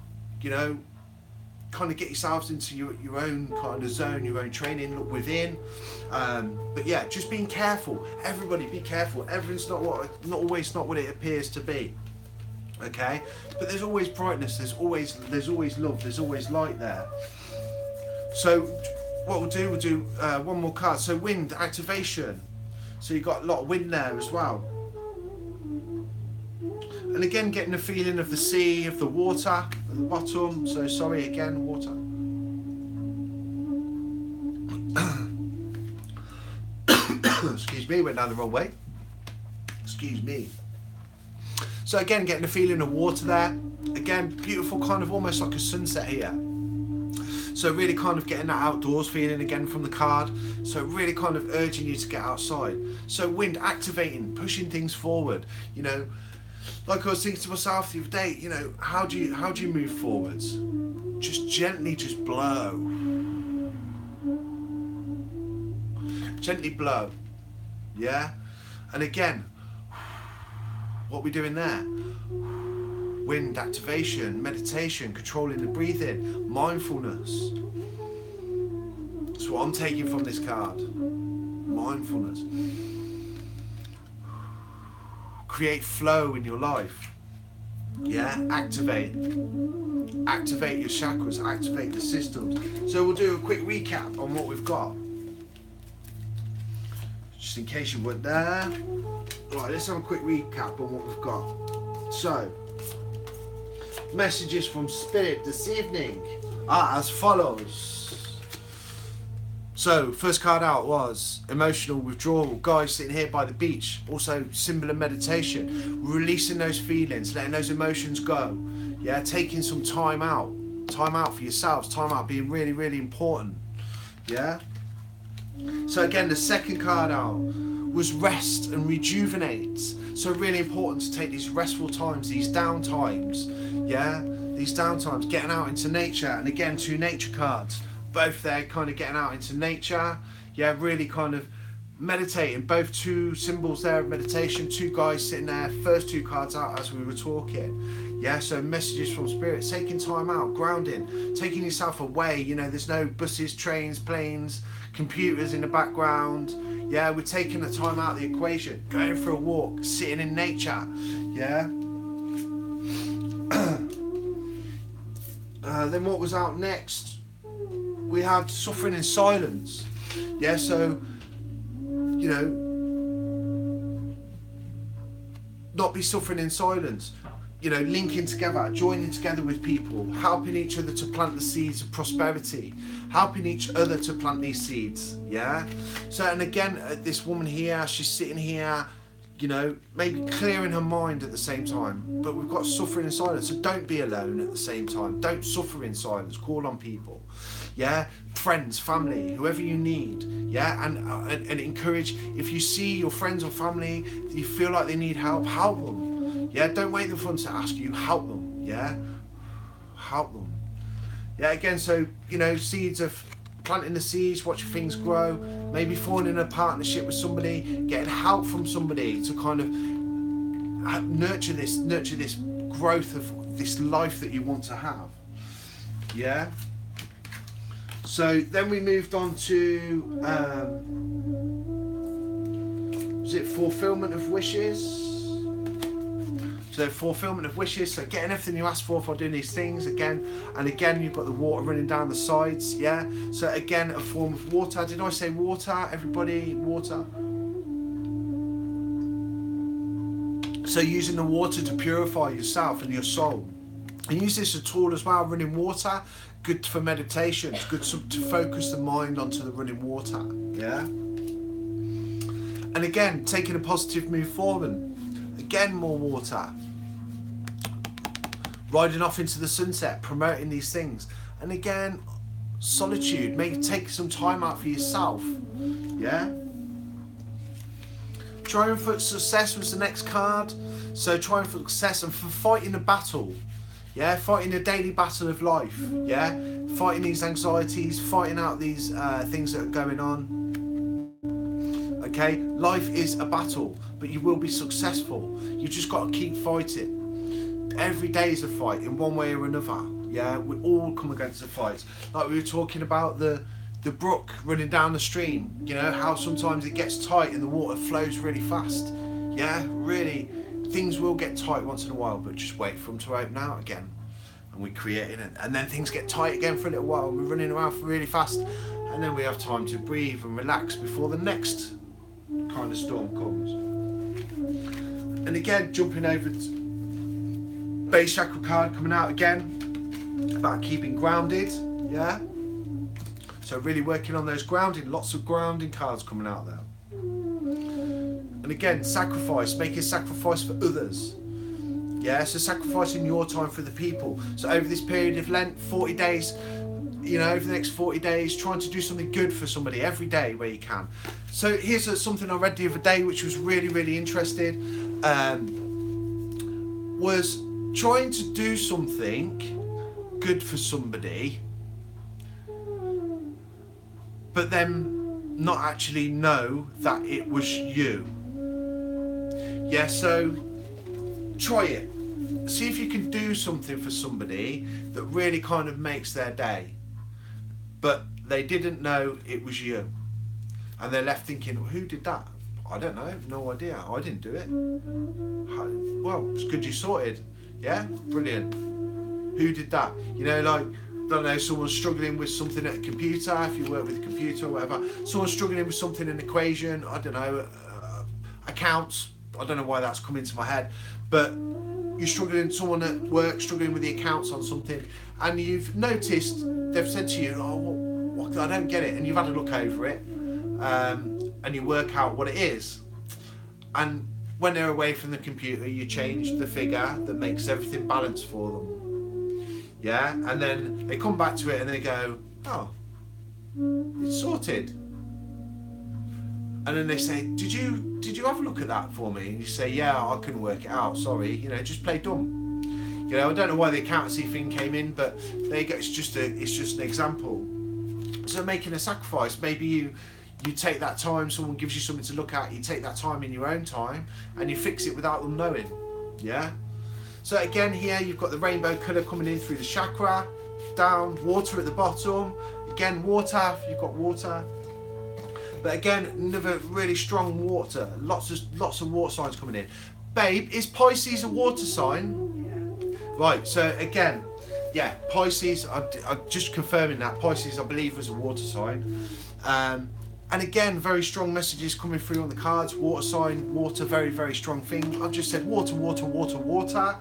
kind of get yourselves into your own kind of zone, your own training, look within. But yeah, just being careful. Everybody be careful. Everything's not always what it appears to be. Okay? But there's always brightness, there's always love, there's always light there. So what we'll do one more card. So wind activation. So you've got a lot of wind there as well. And again, getting the feeling of the sea, of the water at the bottom. So sorry again, water. Excuse me, went down the wrong way. Excuse me. So again, getting the feeling of water there. Again, beautiful, kind of almost like a sunset here. So really kind of getting that outdoors feeling again from the card. So really kind of urging you to get outside. So wind activating, pushing things forward. Like I was thinking to myself the other day, how do you move forwards? Just gently, just blow. Gently blow. Yeah? And again, what we're doing there? Wind activation, meditation, controlling the breathing, mindfulness. That's what I'm taking from this card. Mindfulness. Create flow in your life. Yeah, activate your chakras, activate the systems. So we'll do a quick recap on what we've got, just in case you weren't there. Right, let's have a quick recap on what we've got. So messages from Spirit this evening are as follows. So, first card out was emotional withdrawal. Guys sitting here by the beach, also symbol of meditation, releasing those feelings, letting those emotions go. Yeah, taking some time out for yourselves, time out being really, really important. Yeah. So again, the second card out was rest and rejuvenate. So really important to take these restful times, these down times, yeah? These down times, getting out into nature. And again, 2 nature cards, both there kind of getting out into nature, yeah, really kind of meditating. Both 2 symbols there of meditation, 2 guys sitting there, first 2 cards out as we were talking, yeah? So messages from spirit, taking time out, grounding, taking yourself away, you know, there's no buses, trains, planes, computers in the background, yeah? We're taking the time out of the equation, going for a walk, sitting in nature, yeah? Then what was out next? We had suffering in silence, yeah? So, you know, not be suffering in silence, you know, linking together, joining together with people, helping each other to plant the seeds of prosperity, helping each other to plant these seeds, yeah? So, and again, this woman here, she's sitting here, you know, maybe clearing her mind at the same time, but we've got suffering in silence, so don't be alone at the same time. Don't suffer in silence, call on people, yeah? Friends, family, whoever you need, yeah? And encourage, if you see your friends or family, you feel like they need help, help them, yeah? Don't wait for them to ask you, help them, yeah? Help them. Yeah, again, so, you know, seeds of planting the seeds, watching things grow, maybe falling in a partnership with somebody, getting help from somebody to kind of nurture this growth of this life that you want to have, yeah? So then we moved on to, was it fulfillment of wishes? So fulfillment of wishes, so getting everything you ask for doing these things again and again. You've got the water running down the sides, yeah? So again, a form of water. Did I say water, everybody? Water. So using the water to purify yourself and your soul. And use this as a tool as well, running water. Good for meditation, it's good to focus the mind onto the running water, yeah? And again, taking a positive move forward. Again, more water. Riding off into the sunset, promoting these things. And again, solitude. Maybe take some time out for yourself. Yeah? Trying for success was the next card. So trying for success and for fighting a battle. Yeah? Fighting a daily battle of life. Yeah? Fighting these anxieties, fighting out these things that are going on. Okay, life is a battle, but you will be successful. You've just got to keep fighting. Every day is a fight in one way or another. Yeah, we all come against a fight. Like we were talking about the brook running down the stream. You know how sometimes it gets tight and the water flows really fast. Yeah, really, things will get tight once in a while, but just wait for them to open out again. And we create it, and then things get tight again for a little while. We're running around really fast, and then we have time to breathe and relax before the next kind of storm comes. And again, jumping over to base chakra card coming out again about keeping grounded, yeah? So really working on those grounding, lots of grounding cards coming out there. And again, sacrifice, making sacrifice for others. Yeah, so sacrificing your time for the people. So over this period of Lent, 40 days, you know, over the next 40 days, trying to do something good for somebody every day where you can. So here's something I read the other day, which was really, really interesting. Was trying to do something good for somebody, but then not actually know that it was you. Yeah, so try it. See if you can do something for somebody that really kind of makes their day, but they didn't know it was you, and they're left thinking, well, who did that? I don't know, no idea, I didn't do it. Well, it's good you sorted. Yeah, brilliant. Who did that? You know, like, I don't know, someone's struggling with something at a computer, if you work with a computer or whatever. Someone's struggling with something in an equation, I don't know, accounts, I don't know why that's come into my head, but you're struggling, someone at work struggling with the accounts on something, and you've noticed, they've said to you, oh, what, I don't get it, and you've had a look over it, and you work out what it is. And when they're away from the computer, you change the figure that makes everything balanced for them. Yeah, and then they come back to it and they go, oh, it's sorted. And then they say, did you have a look at that for me? And you say, yeah, I couldn't work it out, sorry, you know, just play dumb. You know, I don't know why the accountancy thing came in, but there you go, it's just an example. So making a sacrifice, maybe you take that time, someone gives you something to look at, you take that time in your own time and you fix it without them knowing. Yeah. So again, here you've got the rainbow colour coming in through the chakra, down, water at the bottom, again water, you've got water. But again, another really strong water, lots of water signs coming in. Babe, is Pisces a water sign? Yeah. Right, so again, yeah, Pisces, I'm just confirming that. Pisces, I believe, was a water sign. And again, very strong messages coming through on the cards. Water sign, water, very, very strong thing. I've just said water, water, water, water.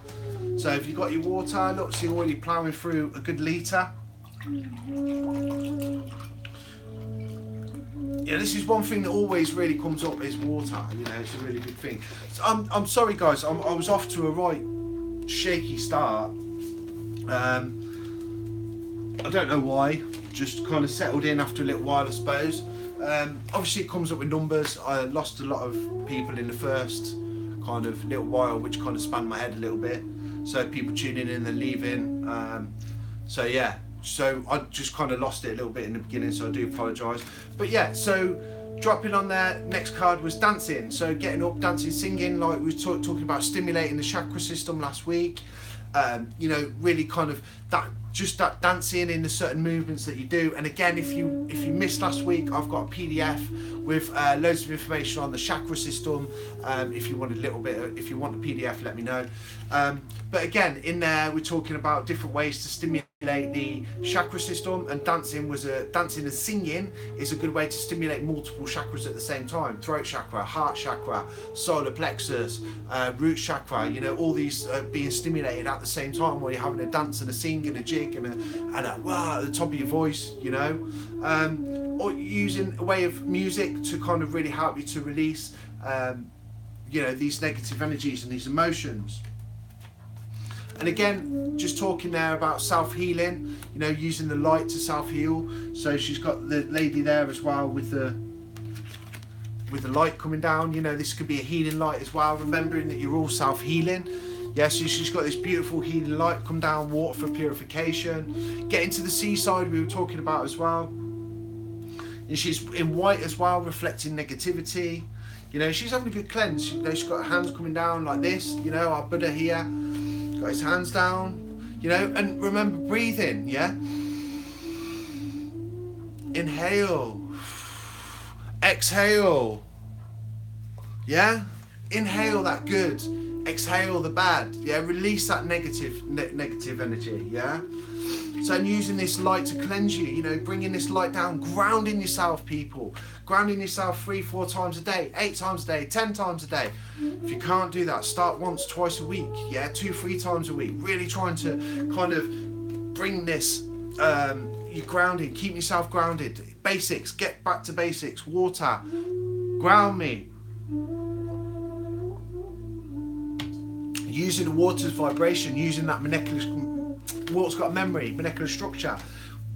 So if you've got your water, look, so you're already ploughing through a good litre. Yeah, this is one thing that always really comes up is water. You know, it's a really good thing. So I'm sorry, guys. I was off to a right shaky start. I don't know why. Just kind of settled in after a little while, I suppose. Obviously, it comes up with numbers. I lost a lot of people in the first kind of little while, which kind of spanned my head a little bit. So people tuning in and leaving. So yeah. So I just kind of lost it a little bit in the beginning, so I do apologise. But yeah, so dropping on there, next card was dancing. So getting up, dancing, singing, like we were talking about stimulating the chakra system last week. You know, really kind of that dancing in the certain movements that you do. And again, if you missed last week, I've got a PDF with loads of information on the chakra system. If you want a little bit, if you want the PDF, let me know. But again, in there we're talking about different ways to stimulate the chakra system, and dancing and singing is a good way to stimulate multiple chakras at the same time. Throat chakra, heart chakra, solar plexus, root chakra, you know, all these being stimulated at the same time while you're having a dance and a sing and a jig and a wow at the top of your voice, you know. Or using a way of music to kind of really help you to release you know, these negative energies and these emotions. And again, just talking there about self-healing, you know, using the light to self-heal. So she's got the lady there as well with the light coming down. You know, this could be a healing light as well, remembering that you're all self-healing. Yeah, so she's got this beautiful healing light come down, water for purification. Getting to the seaside we were talking about as well. And she's in white as well, reflecting negativity. You know, she's having a good cleanse. You know, she's got her hands coming down like this. You know, our Buddha here. Got his hands down, you know, and remember breathing, yeah? Inhale, exhale, yeah? Inhale that good, exhale the bad, yeah? Release that negative energy, yeah? So I'm using this light to cleanse you, you know, bringing this light down, grounding yourself, people. Grounding yourself 3-4 times a day, 8 times a day, 10 times a day. If you can't do that, start once, twice a week, yeah, 2-3 times a week. Really trying to kind of bring this, you grounded, keep yourself grounded. Basics, get back to basics. Water, ground me. Using the water's vibration, using that molecular, water's got a memory, molecular structure,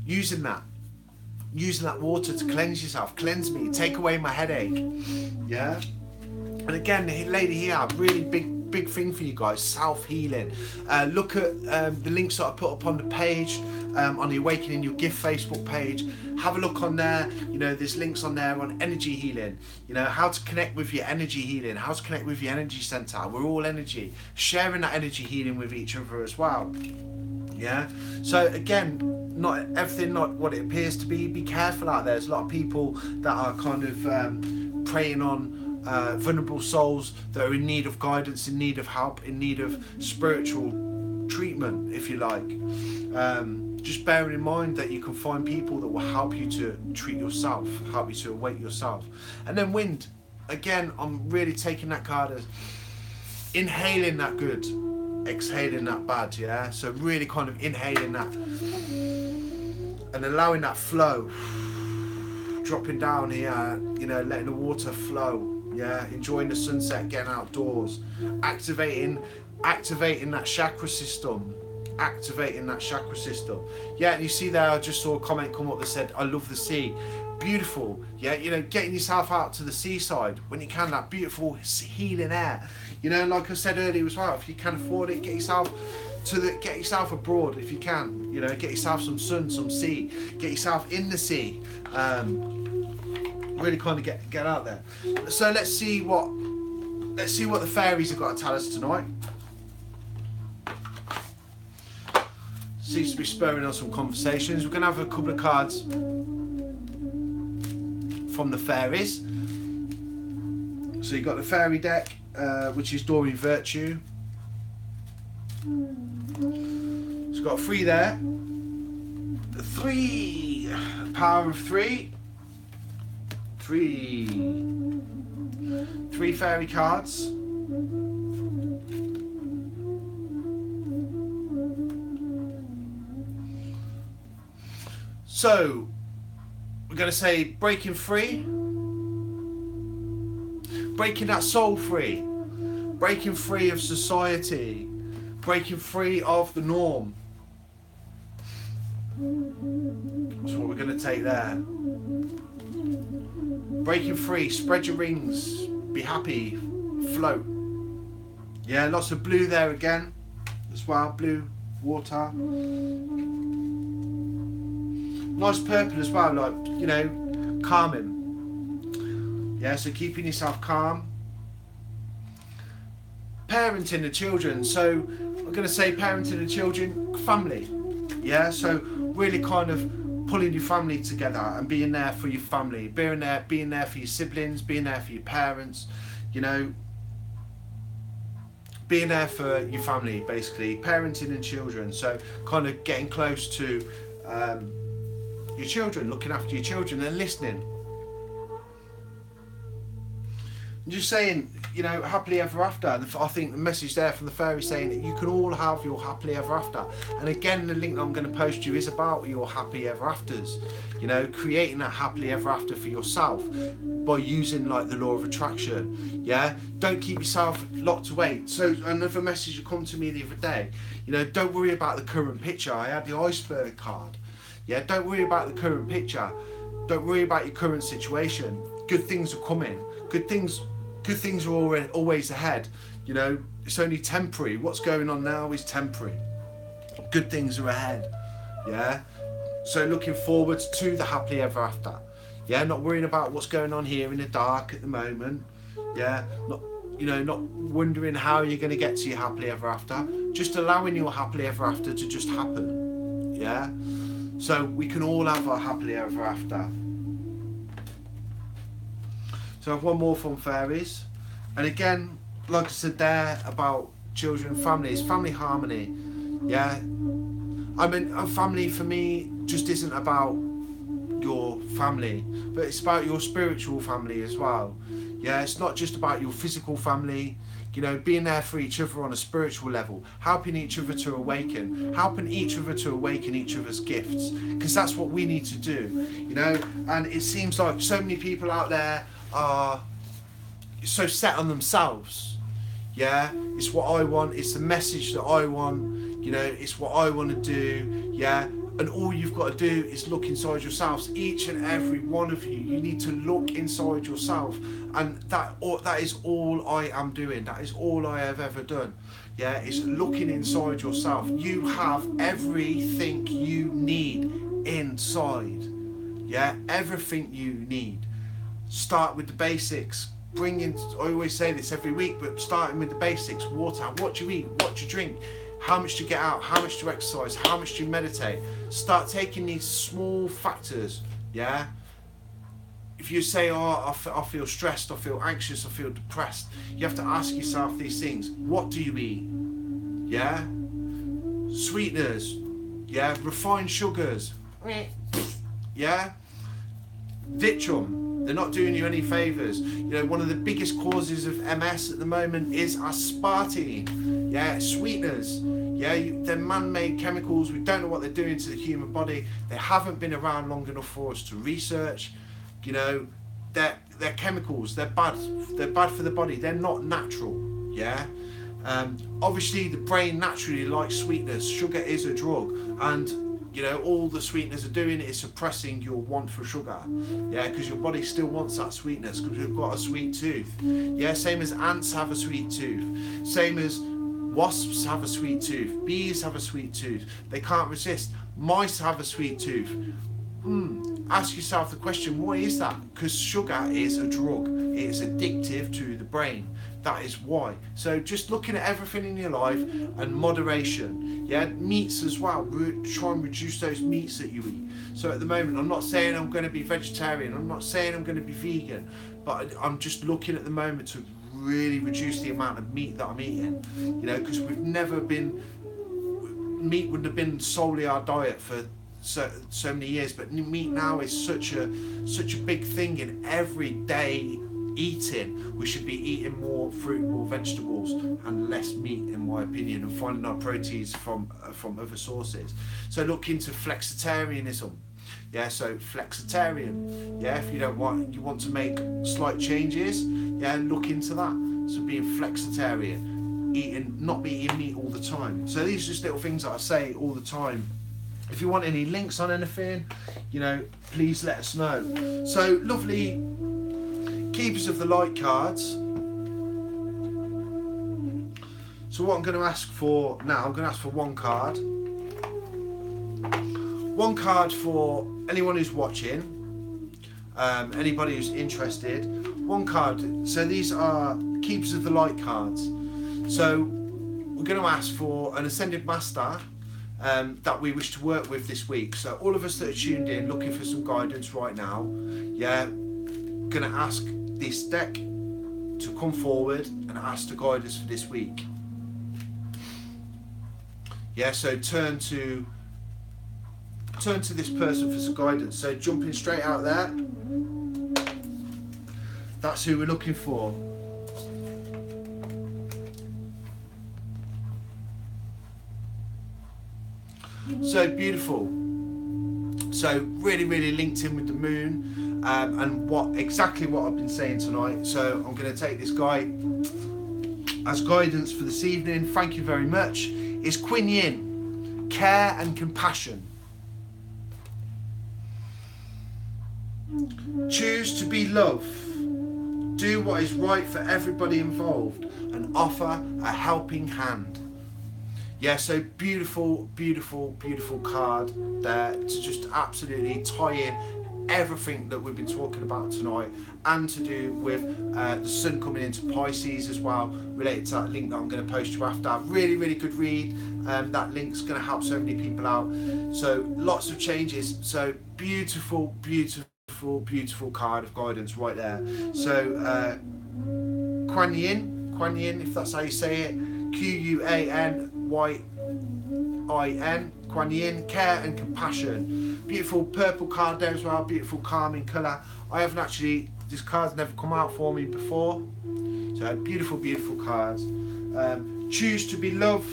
using that water to cleanse yourself, cleanse me, take away my headache, yeah? And again, the lady here, really big thing for you guys, self-healing. Look at the links that I put up on the page, on the Awakening Your Gift Facebook page. Have a look on there. You know, there's links on there on energy healing, you know, how to connect with your energy healing, how to connect with your energy center. We're all energy, sharing that energy healing with each other as well. Yeah, so again, not everything not what it appears to be. Be careful out there. There's a lot of people that are kind of preying on vulnerable souls that are in need of guidance, in need of help, in need of spiritual treatment, if you like. Just bearing in mind that you can find people that will help you to treat yourself, help you to awake yourself. And then wind. Again, I'm really taking that card as inhaling that good, exhaling that bad, yeah? So really kind of inhaling that and allowing that flow, dropping down here, you know, letting the water flow, yeah? Enjoying the sunset, getting outdoors, activating that chakra system, yeah. And you see there, I just saw a comment come up that said, I love the sea. beautiful. Yeah, you know, getting yourself out to the seaside when you can, that beautiful healing air. You know, like I said earlier as well, if you can afford it, get yourself abroad if you can. You know, get yourself some sun, some sea, get yourself in the sea. Really kind of get out there. So let's see what the fairies have got to tell us tonight. Seems to be spurring on some conversations. We're going to have a couple of cards from the fairies. So you've got the fairy deck, which is Doreen Virtue. It's got 3 there. 3, power of 3. 3 fairy cards. So we're going to say breaking free, breaking that soul free, breaking free of society, breaking free of the norm. That's what we're going to take there. Breaking free, spread your wings, be happy, float. Yeah, lots of blue there again as well, blue water. Nice purple as well, like, you know, calming. Yeah, so keeping yourself calm. Parenting the children. So I'm going to say parenting the children, family. Yeah, so really kind of pulling your family together and being there for your family, being there for your siblings, being there for your parents, you know, being there for your family, basically, parenting and children. So kind of getting close to your children, looking after your children and listening. I'm just saying, you know, happily ever after. I think the message there from the fairy saying that you can all have your happily ever after. And again, the link that I'm going to post you is about your happily ever afters. You know, creating that happily ever after for yourself by using like the law of attraction. Yeah, don't keep yourself locked away. So another message that come to me the other day, you know, don't worry about the current picture. I had the iceberg card. Yeah, don't worry about the current picture. Don't worry about your current situation. Good things are coming. Good things are always ahead. You know, it's only temporary. What's going on now is temporary. Good things are ahead. Yeah. So looking forward to the happily ever after. Yeah, not worrying about what's going on here in the dark at the moment. Yeah, not wondering how you're going to get to your happily ever after. Just allowing your happily ever after to just happen. Yeah. So we can all have our happily ever after. So I have one more from fairies. And again, like I said there about children, families, family harmony. Yeah. I mean, a family for me just isn't about your family, but it's about your spiritual family as well. Yeah, it's not just about your physical family. You know, being there for each other on a spiritual level, helping each other to awaken, helping each other to awaken each other's gifts, because that's what we need to do, you know. And it seems like so many people out there are so set on themselves. Yeah, it's what I want, it's the message that I want, you know, it's what I want to do. Yeah, and all you've got to do is look inside yourselves, each and every one of you. You need to look inside yourself, and that is all I am doing. That is all I have ever done. Yeah, it's looking inside yourself. You have everything you need inside. Yeah, everything you need. Start with the basics. I always say this every week, but starting with the basics: water, what you eat, what you drink, how much to get out, how much to exercise, how much to meditate. Start taking these small factors. Yeah. If you say, oh, I feel stressed, I feel anxious, I feel depressed, you have to ask yourself these things. What do you eat? Yeah. Sweeteners. Yeah. Refined sugars. Yeah. Ditch them. They're not doing you any favours. You know, one of the biggest causes of MS at the moment is aspartame. Yeah, sweeteners. Yeah, they're man-made chemicals. We don't know what they're doing to the human body. They haven't been around long enough for us to research. You know, they're chemicals. They're bad. They're bad for the body. They're not natural. Yeah. Obviously, the brain naturally likes sweetness. Sugar is a drug, and you know, all the sweeteners are doing is suppressing your want for sugar. Yeah, because your body still wants that sweetness because we've got a sweet tooth. Yeah, same as ants have a sweet tooth. Same as wasps have a sweet tooth. Bees have a sweet tooth. They can't resist. Mice have a sweet tooth. Ask yourself the question, why is that? Because sugar is a drug. It is addictive to the brain. That is why. So just looking at everything in your life and moderation. Yeah, meats as well. Try and reduce those meats that you eat. So at the moment, I'm not saying I'm going to be vegetarian. I'm not saying I'm going to be vegan. But I'm just looking at the moment to really reduce the amount of meat that I'm eating. You know, because we've never been... Meat wouldn't have been solely our diet for so many years, but meat now is such a big thing in everyday eating. We should be eating more fruit, more vegetables, and less meat, in my opinion, and finding our proteins from other sources. So look into flexitarianism. Yeah, so flexitarian. Yeah, if you want to make slight changes, yeah, look into that. So being flexitarian, not eating meat all the time. So these are just little things that I say all the time. If you want any links on anything, you know, please let us know. So lovely Keepers of the Light cards. So what I'm going to ask for now, I'm going to ask for one card. One card for anyone who's watching, anybody who's interested. One card. So these are Keepers of the Light cards. So we're going to ask for an Ascended Master that we wish to work with this week. So all of us that are tuned in looking for some guidance right now, yeah, gonna ask this deck to come forward and ask to guide us for this week. Yeah, so turn to this person for some guidance. So jumping straight out there, that's who we're looking for. So beautiful. So really linked in with the moon, and exactly what I've been saying tonight. So I'm going to take this guy as guidance for this evening. Thank you very much. Is Kuan Yin, care and compassion. Choose to be love. Do what is right for everybody involved and offer a helping hand. Yeah, so beautiful card there to just absolutely tie in everything that we've been talking about tonight, and to do with the sun coming into Pisces as well, related to that link that I'm going to post you after. Really good read. That link's going to help so many people out. So lots of changes. So beautiful card of guidance right there. So Kuan Yin, if that's how you say it, Quanyin, Kuan Yin, care and compassion. Beautiful purple card there as well, beautiful calming colour. I haven't actually, this card's never come out for me before. So beautiful cards. Choose to be love,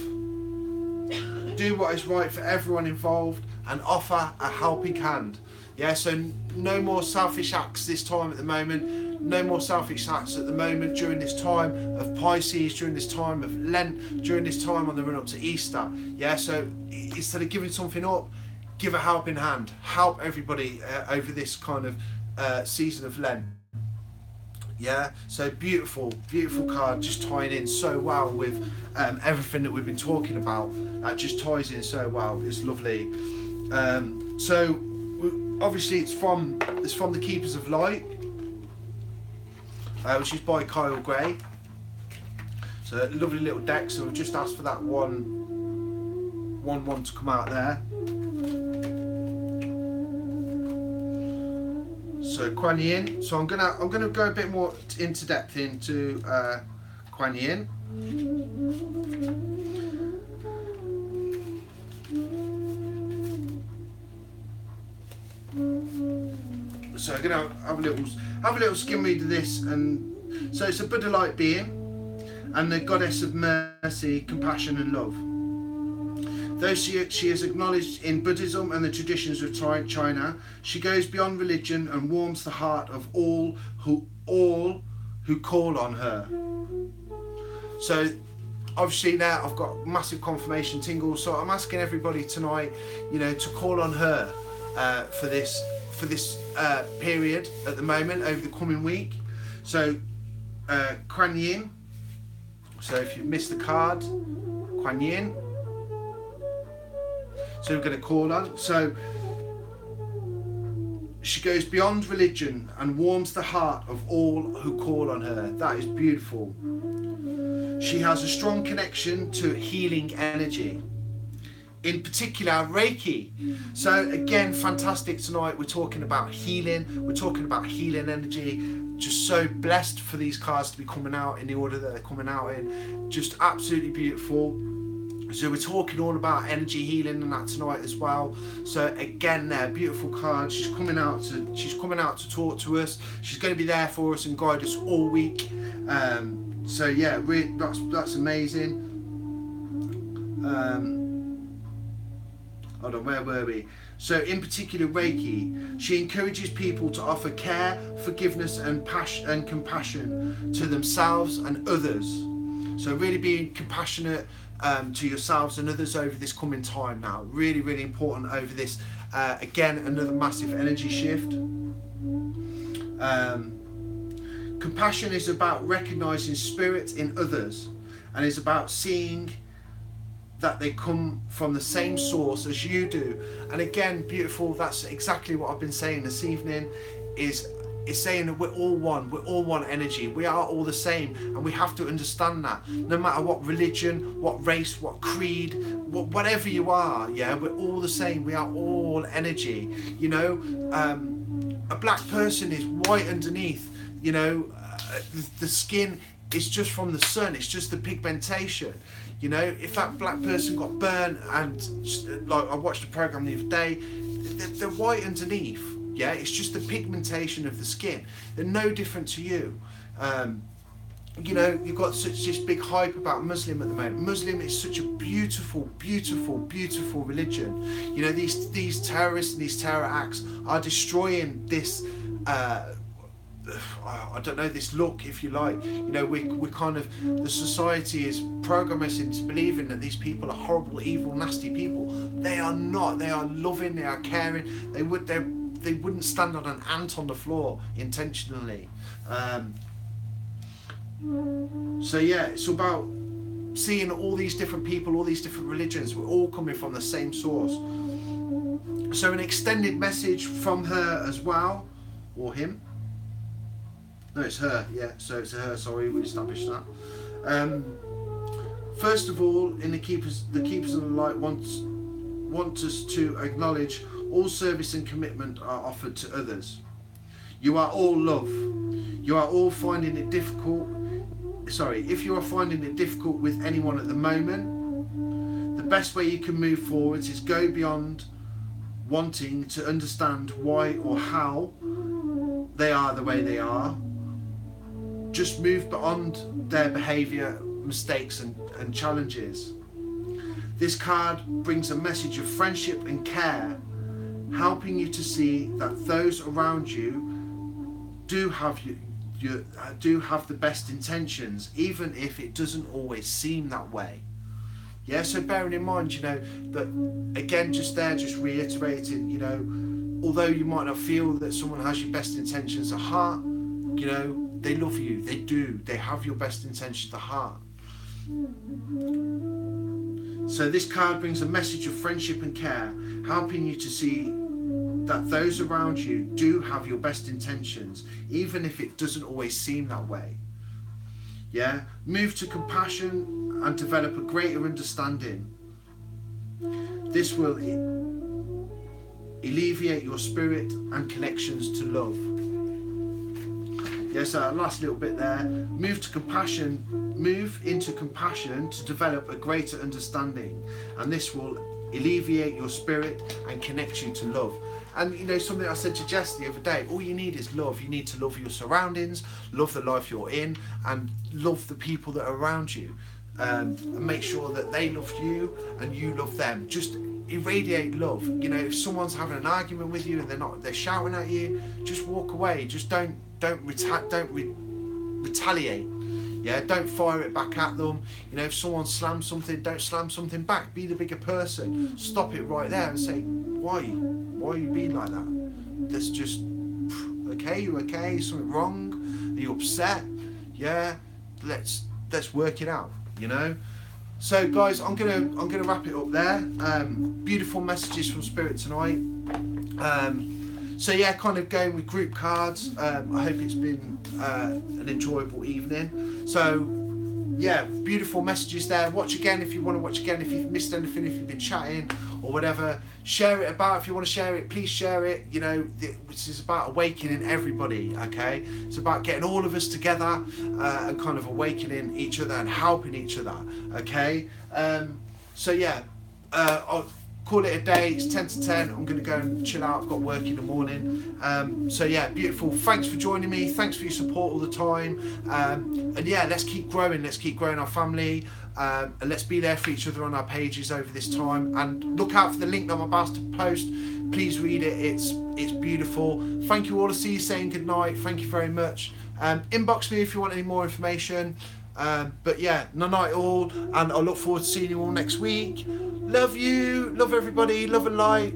do what is right for everyone involved, and offer a helping hand. Yeah, so no more selfish acts this time at the moment. No more selfish acts at the moment during this time of Pisces, during this time of Lent, during this time on the run up to Easter. Yeah, so instead of giving something up, give a helping hand. Help everybody over this kind of season of Lent. Yeah, so beautiful card, just tying in so well with everything that we've been talking about. That just ties in so well. It's lovely. So obviously it's from the Keepers of Light, which is by Kyle Gray. So a lovely little deck. So we've just asked for that one to come out there. So Kuan Yin. So I'm gonna go a bit more into depth into Kuan Yin. So I'm gonna have a little skim read of this, and so it's a Buddha-like being, and the goddess of mercy, compassion, and love. Though she is acknowledged in Buddhism and the traditions of China, she goes beyond religion and warms the heart of all who call on her. So obviously now I've got massive confirmation tingles, so I'm asking everybody tonight, you know, to call on her for this period at the moment over the coming week. So Kuan Yin. So if you've missed the card, Kuan Yin. So we're going to call on. So she goes beyond religion and warms the heart of all who call on her. That is beautiful. She has a strong connection to healing energy, in particular Reiki. So again, fantastic tonight. We're talking about healing. We're talking about healing energy. Just so blessed for these cards to be coming out in the order that they're coming out in. Just absolutely beautiful. So we're talking all about energy healing and that tonight as well. So again, there, beautiful card. She's coming out to talk to us. She's going to be there for us and guide us all week. So yeah, that's amazing. Hold on, where were we? So in particular Reiki, she encourages people to offer care, forgiveness and compassion to themselves and others. So really being compassionate to yourselves and others over this coming time now. Really, really important over this. Again, another massive energy shift. Compassion is about recognizing spirit in others and is about seeing that they come from the same source as you do. And again, beautiful, that's exactly what I've been saying this evening, is saying that we're all one energy, we are all the same, and we have to understand that no matter what religion, what race, what creed, whatever you are, yeah, we're all the same, we are all energy, you know. A black person is white underneath, you know, the skin is just from the sun, it's just the pigmentation. You know, if that black person got burnt, and like I watched a program the other day, they're white underneath. Yeah, it's just the pigmentation of the skin. They're no different to you. You know, you've got such this big hype about Muslim at the moment. Muslim is such a beautiful, beautiful, beautiful religion. You know, these terrorists and these terror acts are destroying this. I don't know, this look, if you like. You know, we're kind of, the society is programming us into believing that these people are horrible, evil, nasty people. They are not. They are loving. They are caring. They wouldn't stand on an ant on the floor intentionally. So yeah, it's about seeing all these different people, all these different religions. We're all coming from the same source. So an extended message from her as well, or him. No, it's her, yeah, so it's her, sorry, we established that. First of all, in the Keepers of the Light want us to acknowledge all service and commitment are offered to others. You are all love. You are all finding it difficult. Sorry, if you are finding it difficult with anyone at the moment, the best way you can move forwards is go beyond wanting to understand why or how they are the way they are. Just move beyond their behaviour, mistakes and challenges. This card brings a message of friendship and care, helping you to see that those around you do have the best intentions, even if it doesn't always seem that way. Yeah, so bearing in mind, you know, that again, just reiterating, you know, although you might not feel that someone has your best intentions at heart, you know, they love you, they do, they have your best intentions at heart. So this card brings a message of friendship and care, helping you to see that those around you do have your best intentions, even if it doesn't always seem that way. Yeah, move to compassion and develop a greater understanding. This will alleviate your spirit and connections to love. Yes, last little bit there. Move into compassion to develop a greater understanding, and this will alleviate your spirit and connect you to love. And you know, something I said to Jess the other day, all you need is love. You need to love your surroundings, love the life you're in, and love the people that are around you. And make sure that they love you and you love them. Just irradiate love. You know, if someone's having an argument with you and they're shouting at you, just walk away. Just don't retaliate. Yeah, don't fire it back at them. You know, if someone slams something, don't slam something back. Be the bigger person. Stop it right there and say, why are you being like that? That's just, okay, you okay? Is something wrong? Are you upset? Yeah, let's work it out, you know. So guys, I'm gonna wrap it up there. Beautiful messages from Spirit tonight. So yeah, kind of going with group cards. I hope it's been an enjoyable evening. So yeah, beautiful messages there. Watch again if you want to watch again. If you've missed anything, if you've been chatting or whatever, share it about. If you want to share it, please share it. You know, this is about awakening everybody, okay? It's about getting all of us together and kind of awakening each other and helping each other, okay? So yeah, I'll call it a day. It's 10 to 10. I'm going to go and chill out. I've got work in the morning. So yeah, beautiful. Thanks for joining me. Thanks for your support all the time. And yeah, let's keep growing. Let's keep growing our family. And let's be there for each other on our pages over this time. And look out for the link that I'm about to post. Please read it. It's beautiful. Thank you all. I'll see you saying good night. Thank you very much. Inbox me if you want any more information. But yeah, night all. And I look forward to seeing you all next week. Love you. Love everybody. Love and light.